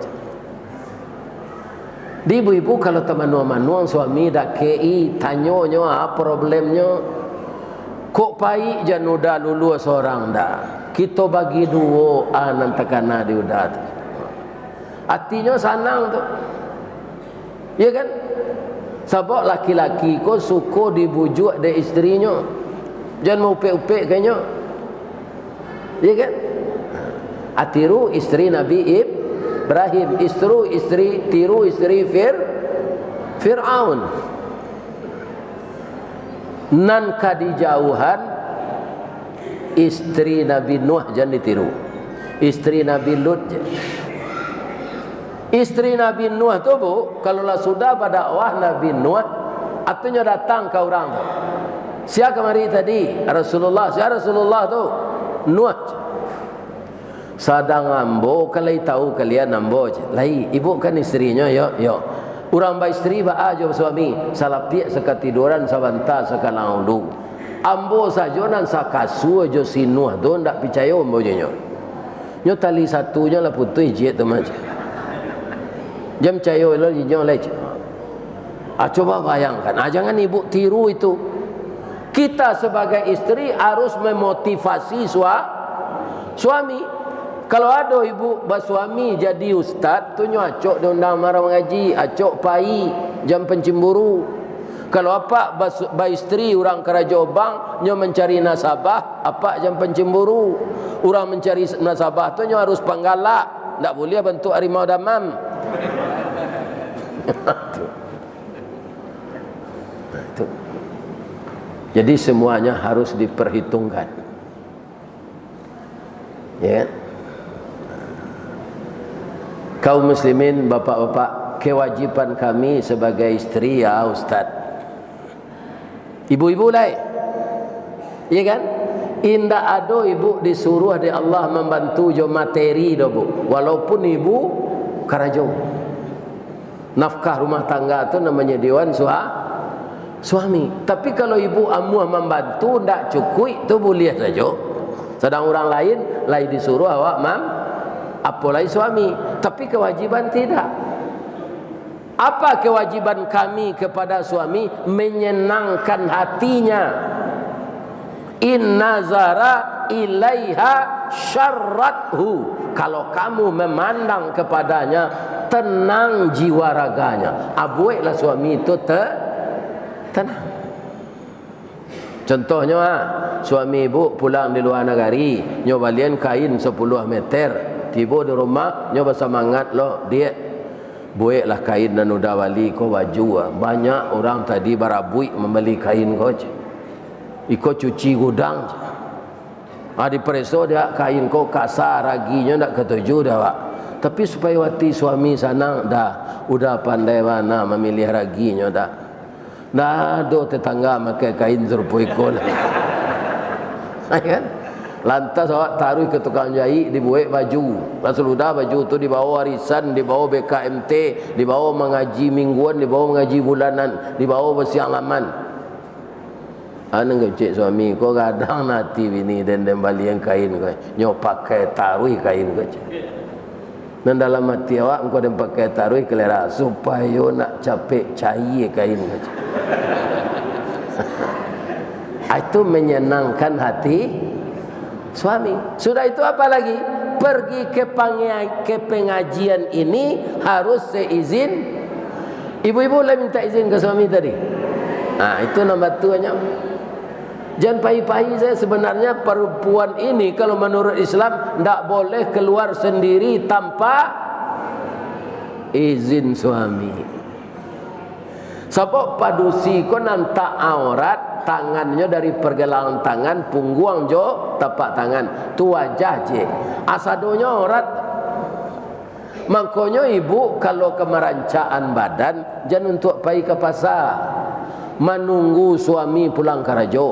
Di ibu-ibu kalau manuang suami dak kei tanyo problemnya. Kok pai januda lulu seorang dah. Kita bagi dua anan tekana di udah. Hatinya senang tu. Ya kan? Sebab laki-laki ko suka dibujuk de isterinya. Jangan mau upek-upek kayaknya. Ya kan? Atiru isteri Nabi Ibrahim, tiru isteri Fir'aun. Nan kadijauhan isteri Nabi Nuh jangan ditiru. Isteri Nabi Lut. Isteri Nabi Nuh tu bu, kalaulah sudah berdakwah Nabi Nuh, artinya datang ke orang tu. Siapa kemari tadi? Rasulullah. Siapa Rasulullah tu? Nuh. Sadang ambo, kalau tahu kalian ambo je. Lai, ibu kan isterinya, yo. Orang ba isteri ba aja suami, salah piak sekatiduran sabanta sekalang dulu. Ambo saja nan sakasu aja si Nuh tu ndak percaya ambo je nyo. Nyo tali satunya lah putih je tu macam. Jam cayo lo jinyo lej. Coba bayangkan, jangan ibu tiru itu. Kita sebagai isteri harus memotivasi suami. Kalau ada ibu bersuami jadi ustaz, tu nyo acok diundang marah mengaji, acok pai jam pencemburu. Kalau apa isteri orang keraja bang nyo mencari nasabah, apa jam pencemburu. Orang mencari nasabah tu nyo harus panggalak, ndak boleh bentuk harimau damam. Itu. Jadi semuanya harus diperhitungkan. Ya. Kaum muslimin, bapak-bapak, kewajiban kami sebagai istri ya Ustaz. Ibu-ibu lah. Iya kan? Indah ada ibu disuruh oleh Allah membantu jo materi do bu. Walaupun ibu karajo. Nafkah rumah tangga tu namanya dewan suami. Tapi kalau ibu amuah membantu ndak cukup tu boleh saja. Sedang orang lain disuruh awak apalagi suami, tapi kewajiban tidak. Apa kewajiban kami kepada suami? Menyenangkan hatinya. In nazara ilaiha syarrathu. Kalau kamu memandang kepadanya, tenang jiwa raganya. Abuiklah suami itu tenang. Contohnya suami ibu pulang di luar negeri, nyobalian kain 10 meter. Tiba di rumah, nyoba semangat lo dia buatlah kain dan udah wali ko baju. Banyak orang tadi barabui membeli kain ko je. Iko cuci gudang je. Di preso dia kain ko kasar raginya ndak ketuju dah Pak. Tapi supaya hati suami senang dah, udah pandai mana memilih raginya dah. Dah ada tetangga pakai kain serupui ko lah. Kan? Lantas awak taruh ke tukang jahit dibuat baju. Sudah baju tu dibawa warisan, dibawa BKMT, dibawa mengaji mingguan, dibawa mengaji bulanan, dibawa bersiang laman. Anu cik suami kau kadang nanti bini dan balian kain kau. Nyo pakai taruh kain kau. Dan dalam hati awak kau dan pakai taruh kelera supaya nak capek cair kain kau. Itu menyenangkan hati suami. Sudah itu apa lagi? Pergi ke pengajian ini harus seizin. Ibu-ibu lah minta izin ke suami tadi. Itu nombor 2-nya. Jangan pahit-pahit saya sebenarnya perempuan ini kalau menurut Islam tidak boleh keluar sendiri tanpa izin suami. Sebab padusi ko nampak aurat, tangannya dari pergelangan tangan, punggung jo tapak tangan, tu wajah je. Asadonya aurat. Makanya ibu kalau kemerancaan badan jangan untuk pergi ke pasar, menunggu suami pulang kerja.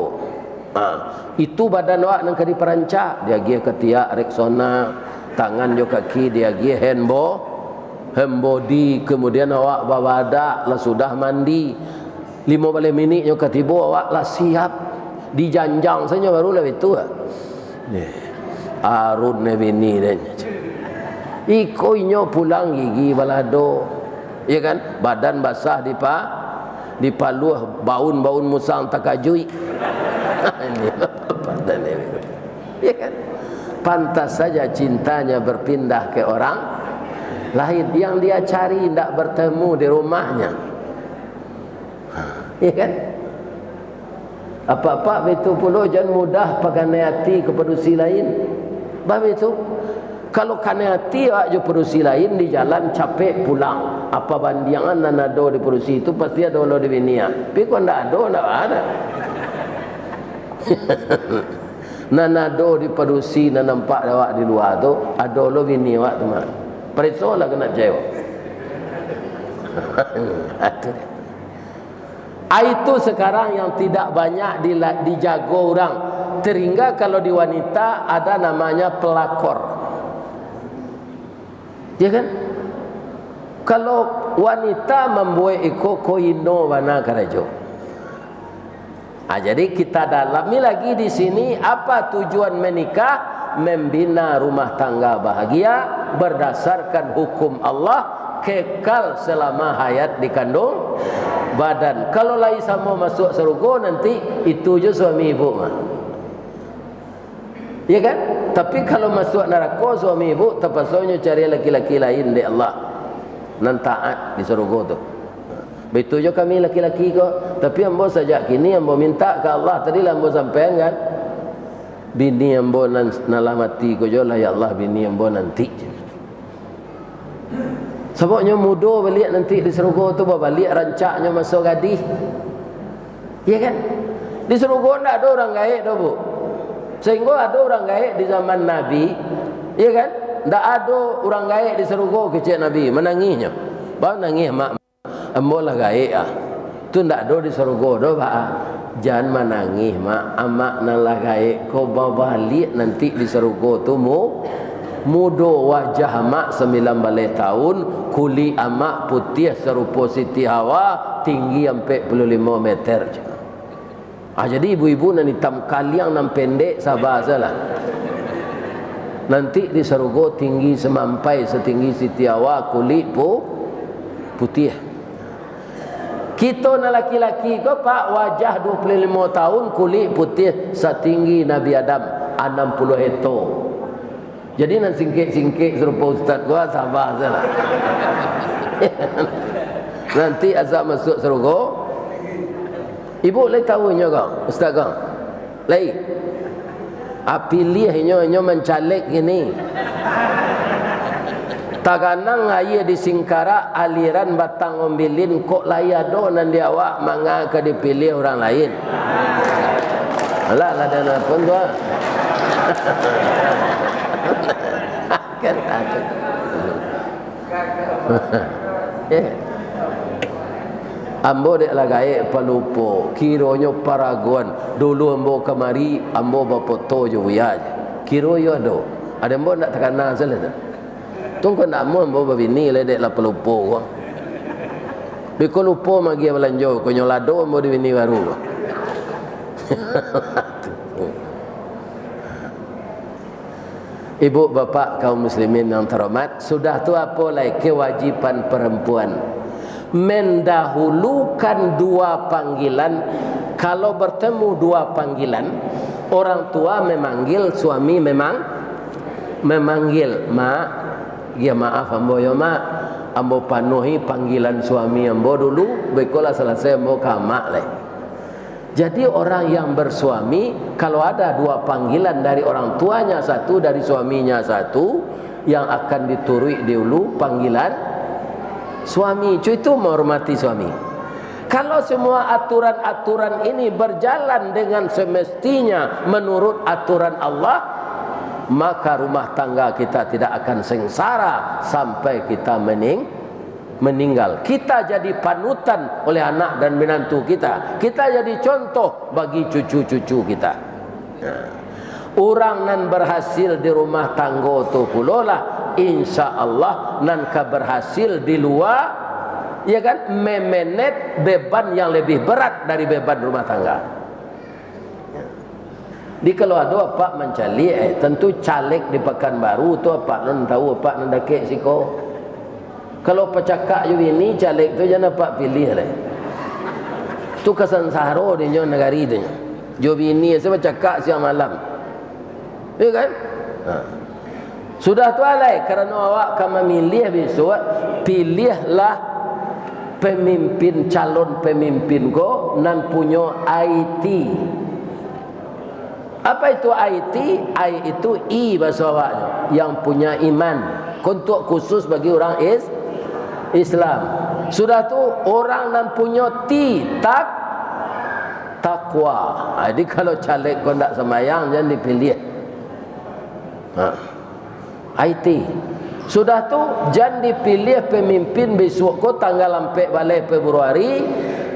Itu badan awak nang kadi perancak, dia gi ketiak Rexona, tangan jo kaki dia gi handbody, kemudian awak bawadak lah sudah mandi 15 minit nyo ketibo awak lah siap dijanjang saja baru lah itu. Arun ne bini dan ikoinyo pulang gigi balado, ya kan, badan basah dipaluh baun musang takajui. Ini badan ini, ya kan, pantas saja cintanya berpindah ke orang lain yang dia cari tidak bertemu di rumahnya, ya kan. Apa-apa itu pula jangan mudah pakai hati kepada si lain. Bab itu kalau kena hati awak je perusi lain di jalan capek pulang, apa bandiangan nan ada di perusi itu pasti ada lo di binia. Tapi kalau ndak ada. Nan ada di perusi nan nampak awak di luar tu ada lo bini awak tu mak. Perisolah kena jawab. Itu sekarang yang tidak banyak dijaga orang. Sehingga kalau di wanita ada namanya pelakor. Ya kan? Kalau wanita membuat koino wana karajo. Jadi kita dalami lagi di sini apa tujuan menikah? Membina rumah tangga bahagia berdasarkan hukum Allah, kekal selama hayat dikandung badan. Kalau lai sama masuk surga nanti itu je suami ibu mah. Ya kan? Tapi kalau masuk neraka suami ibu terpaksa cari laki-laki lain di Allah nan taat di surga tu. Betul je kami laki-laki ko, tapi ambo saja kini ambo minta ke Allah tadi lah ambo sampean kan. Bini ambo nan nalah mati ko jo lah ya Allah bini ambo nanti. Sebabnya mudo balik nanti di surga tu balik rancaknya masuk gadis. Ya kan? Di surga ndak ada orang gaib dah bu. Sehingga ada orang gaib di zaman Nabi, ya kan? Tak ada orang gaib di surga kecil Nabi, menangisnya. Baru nangis mak, ambolah gaib ah. Tu tak ada di surga dah pak. Jangan menangis mak, amak nalah gaib. Kau bawa balik nanti di surga tu mudo wajah mak 19 tahun, kulit amak putih serupa Siti Hawa, tinggi sampai 45 meter je. Jadi ibu-ibu nan hitam kaliang nan pendek sabar salah. Nanti di surga tinggi semampai setinggi Siti Hawa, kulit putih. Kita na laki-laki ko pak wajah 25 tahun, kulit putih setinggi Nabi Adam 60 hektar. Jadi nan singkik-singkik serupa ustaz gua sabar salah. Nanti azab masuk surga. Ibu lai tahunya kau, ustaz kau. Lai. Pilihnya mencalek gini. Taganang aye di Singkara aliran batang ombilin kok lai ado nan dia awak manga ke dipilih orang lain. Alah lah dan pun tu. Kan ada. Ambo dek lah gaib palupo, kironya paragon. Dulu ambo kemari, ambo bapoto je buya je. Kiro yo ada ambo nak terkenal salah tu. Tunggu nak ambo babini le dek lah palupo ko. Biko lupo magi belanjo, ko nyolado ambo di bini baru. Ibu bapak kaum muslimin yang terhormat, sudah tu apa lagi kewajiban perempuan? Mendahulukan dua panggilan. Kalau bertemu dua panggilan, orang tua memanggil, suami memang memanggil. Mak, ya maaf ambo ya mak, ambo panuhi panggilan suami ambo dulu, bekola selesai ambo kamak leh. Jadi orang yang bersuami, kalau ada dua panggilan dari orang tuanya satu, dari suaminya satu, yang akan diturui dulu panggilan suami, cuy itu menghormati suami. Kalau semua aturan-aturan ini berjalan dengan semestinya menurut aturan Allah, maka rumah tangga kita tidak akan sengsara sampai kita meninggal. Kita jadi panutan oleh anak dan menantu kita. Kita jadi contoh bagi cucu-cucu kita. Orang nan berhasil di rumah tangga tu pulolah insya Allah nan ka berhasil di luar, ya kan, memenet beban yang lebih berat dari beban rumah tangga. Di kalau ada apa mencali, tentu caleg di Pekanbaru tu apa non tahu apa non dakek siko. Kalau pecakak you ini caleg tu jangan apa pilih le. Tu kesan saharo di nyon negari tu. Jo ini saya pecakak siang malam. Ya kan? Sudah tu alai kerana awak akan memilih besok, pilihlah pemimpin, calon pemimpin ko nan punya IT. Apa itu IT? I itu I bahasa awaknya, yang punya iman. Untuk khusus bagi orang Islam. Sudah tu orang nan punya takwa. Jadi kalau caleg kau tak sembahyang jangan dipilih. IT. Sudah tu jangan dipilih pemimpin besok kau tanggal 4 balai Februari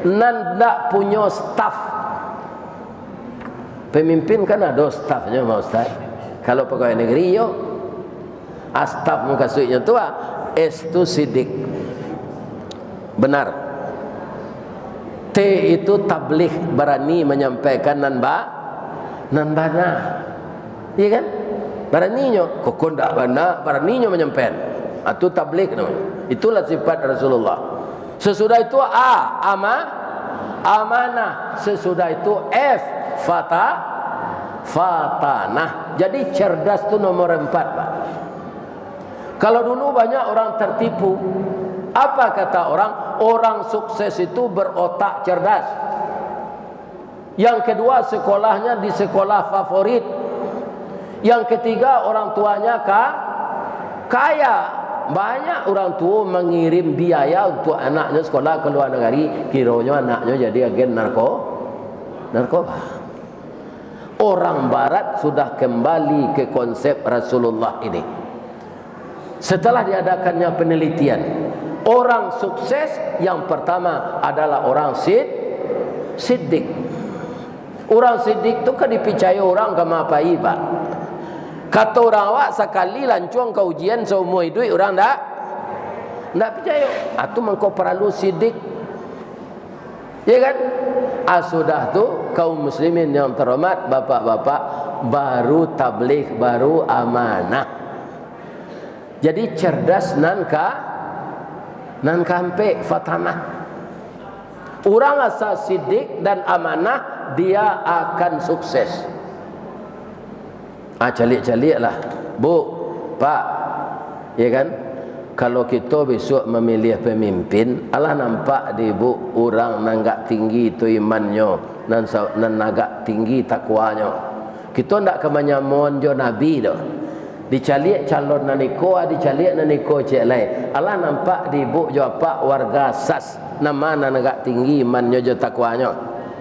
nan tak punya staff. Pemimpin kan ada stafnya mau Ustaz. Kalau pegawai negeri yo staf muka suiknya tu S tu sidik. Benar. T itu tabligh, berani menyampaikan nan bana. Iya kan? Beraninya, kok ndak bana, beraninya menyampaikan. Itu tabligh namanya. Itulah sifat Rasulullah. Sesudah itu amanah. Sesudah itu F fatanah. Jadi cerdas tu nomor 4, Pak. Kalau dulu banyak orang tertipu. Apa kata orang? Orang sukses itu berotak cerdas. Yang kedua, sekolahnya di sekolah favorit. Yang ketiga, orang tuanya kaya. Banyak orang tua mengirim biaya untuk anaknya sekolah ke luar negeri, kiranya anaknya jadi agen narkoba. Orang barat sudah kembali ke konsep Rasulullah ini. Setelah diadakannya penelitian, orang sukses yang pertama adalah orang siddiq. Orang siddiq itu kan dipercaya orang kemapai, Pak. Kata orang awak sekali lancuang ke ujian seumur hidup orang tak percaya. Itu mengkau perlu siddiq. Ya kan? Sudah tu kaum muslimin yang terhormat, bapak-bapak, baru tabligh, baru amanah. Jadi cerdas nan kampe fatanah. Orang asal siddiq dan amanah, dia akan sukses. Calik-caliklah, Bu, Pak, ya kan? Kalau kita besok memilih pemimpin, Allah nampak di bu orang nanggak tinggi itu imannya, nan agak tinggi takwanya. Kita ndak kemanyamun jo Nabi dah. Dicalik calon naniko, dicalik naniko cek lain. Allah nampak di bu jo apa warga sas, nama nan agak tinggi imannya jo takwanya.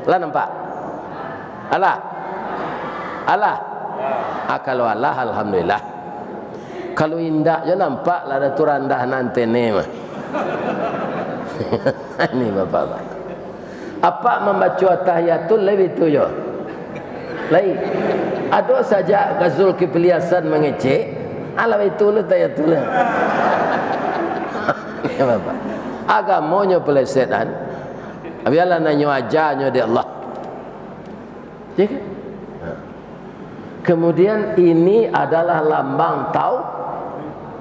Allah nampak. Allah. Kalau Allah, alhamdulillah. Kalau indah je nampak lah ada tu randah nanti ni mah. Ini bapak-bapak. Apa membaca tahiyatul lebih tu je. Lain. Ada saja Ghazul Kifli Hasan mengecek. Alah itu lu tahiyatul. Ya bapak. Agamanya pelesetan. Biarlah nanya ajarnya di Allah. Ya kan? Kemudian ini adalah lambang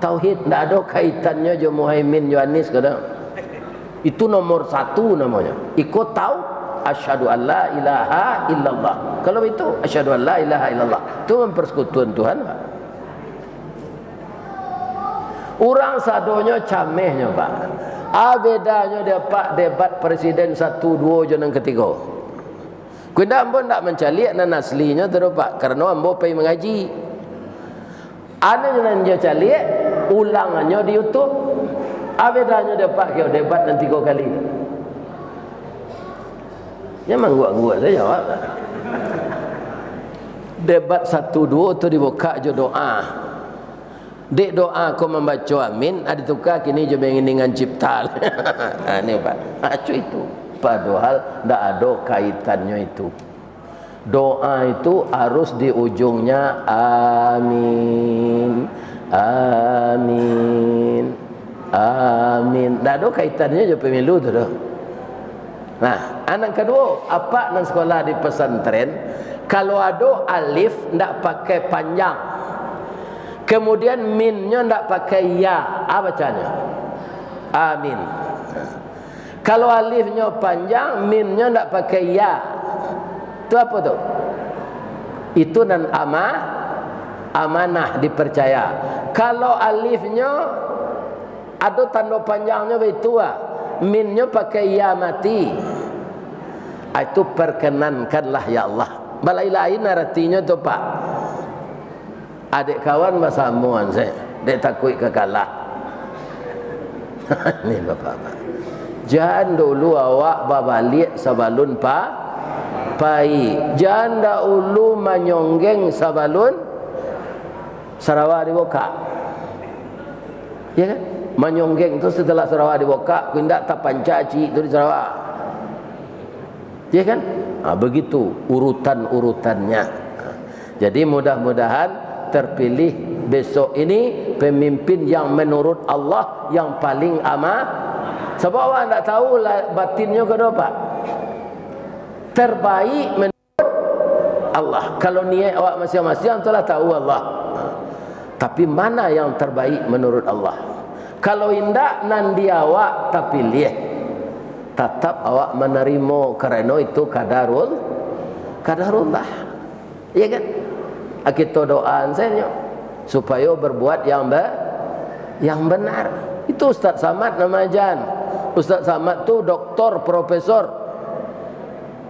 tauhid. Tidak ada kaitannya jo Muhaimin Yohanis kadang. Itu nomor 1 namanya. Ikut tahu asyhadu an la ilaha illallah. Kalau itu asyhadu an la ilaha illallah, itu mempersekutuan Tuhan, Pak. Orang sadonya camehnya, Pak. Bedanya dia Pak debat presiden 1, 2 jeneng ketiga. Kunda ambo ndak mencari nan aslinya terus Pak, karena ambo pergi mengaji. Ada yang dia cari ulangannya di YouTube. Bedanya debat kau debat nanti kau kali tu. Jangan gua saya jawab. Debat 1-2 tu dibuka je doa. Dek doa kau membaca amin, ada tukar kini je dengan cipta. Ini Pak. Acu itu. Padahal tak ada kaitannya itu. Doa itu harus di ujungnya amin. Amin. Amin. Tak ada kaitannya je pemilu tu dah. Nah, anak kedua, apa nan sekolah di pesantren, kalau ada alif ndak pakai panjang, kemudian minnya ndak pakai ya, apa bacanya? Amin. Kalau alifnya panjang, minnya ndak pakai ya, itu apa tu? Itu nan amanah, dipercaya. Kalau alifnya ada tanda panjangnya begitu minnya pakai ya mati, itu perkenankanlah ya Allah. Balai lain artinya tu Pak, adik kawan bersamuan saya, dia takut kekalah. Ini bapak-bapak, jangan dulu awak babalik sabalun pai, jangan dahulu menyonggeng sabalun Sarawak dibuka, ya kan? Menyonggeng tu setelah Sarawak dibuka, kundak tak pancaci tu di Sarawak, ya kan? Begitu urutan-urutannya. Jadi mudah-mudahan terpilih besok ini pemimpin yang menurut Allah yang paling aman. Sebab awak tak tahu lah batinnya ke apa. Terbaik menurut Allah. Kalau niat awak masing-masing telah tahu Allah. Tapi mana yang terbaik menurut Allah? Kalau indak nandi awak tak pilih, tetap awak menerima kerana itu kadarullah. Ya kan? Kita doa saya supaya berbuat yang benar. Itu Ustaz Samad nama Jan. Ustaz Samad tu doktor, profesor.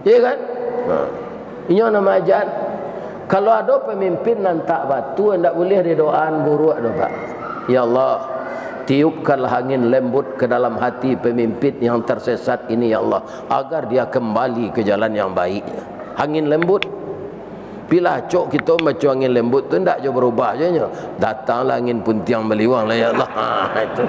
Ya kan? Ini nama Jan. Kalau ada pemimpin nantak batu, hendak boleh didoaan guru ada Pak. Ya Allah, tiupkanlah angin lembut ke dalam hati pemimpin yang tersesat ini ya Allah, agar dia kembali ke jalan yang baik. Angin lembut. Bila cok kita baca angin lembut tu tak je berubah je nya. Datanglah angin puntiang beliwang lah ya Allah. Itu.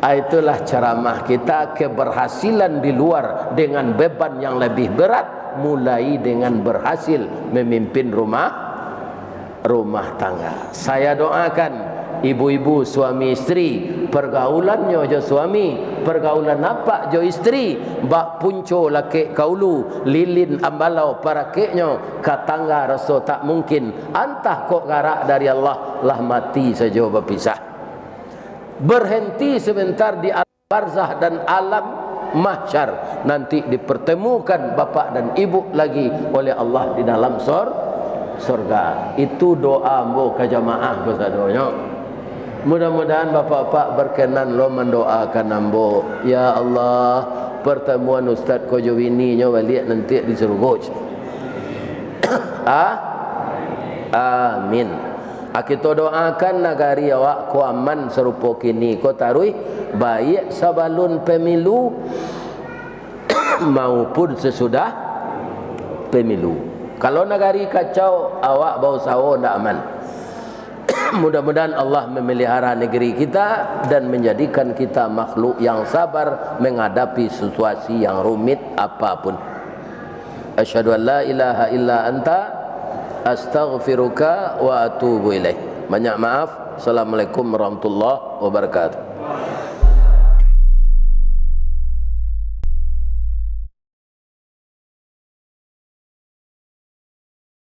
Itulah ceramah kita, keberhasilan di luar dengan beban yang lebih berat, mulai dengan berhasil memimpin rumah tangga. Saya doakan ibu-ibu suami isteri, pergaulannya je suami, pergaulan apa je isteri, bak punco laki kaulu, lilin ambalau parakeknya, katangga rasa tak mungkin, antah kok garak dari Allah, lah mati saja berpisah. Berhenti sebentar di alam barzah dan alam mahsyar, nanti dipertemukan bapa dan ibu lagi oleh Allah di dalam surga. Itu doa ambo ke jamaah bersadonya. Mudah-mudahan bapak-bapak berkenan lo mendoakan ambo. Ya Allah, pertemuan Ustaz Kojowini nya balik nanti di surga. Amin. Kita doakan negari awak ko aman serupa kini, ko tarui baik sabalun pemilu maupun sesudah pemilu. Kalau negari kacau, awak bau sawo ndak aman. Mudah-mudahan Allah memelihara negeri kita dan menjadikan kita makhluk yang sabar menghadapi situasi yang rumit apapun. Asyhadu an la ilaha illa anta astaghfiruka wa atubu ilaih. Banyak maaf. Assalamualaikum warahmatullahi wabarakatuh.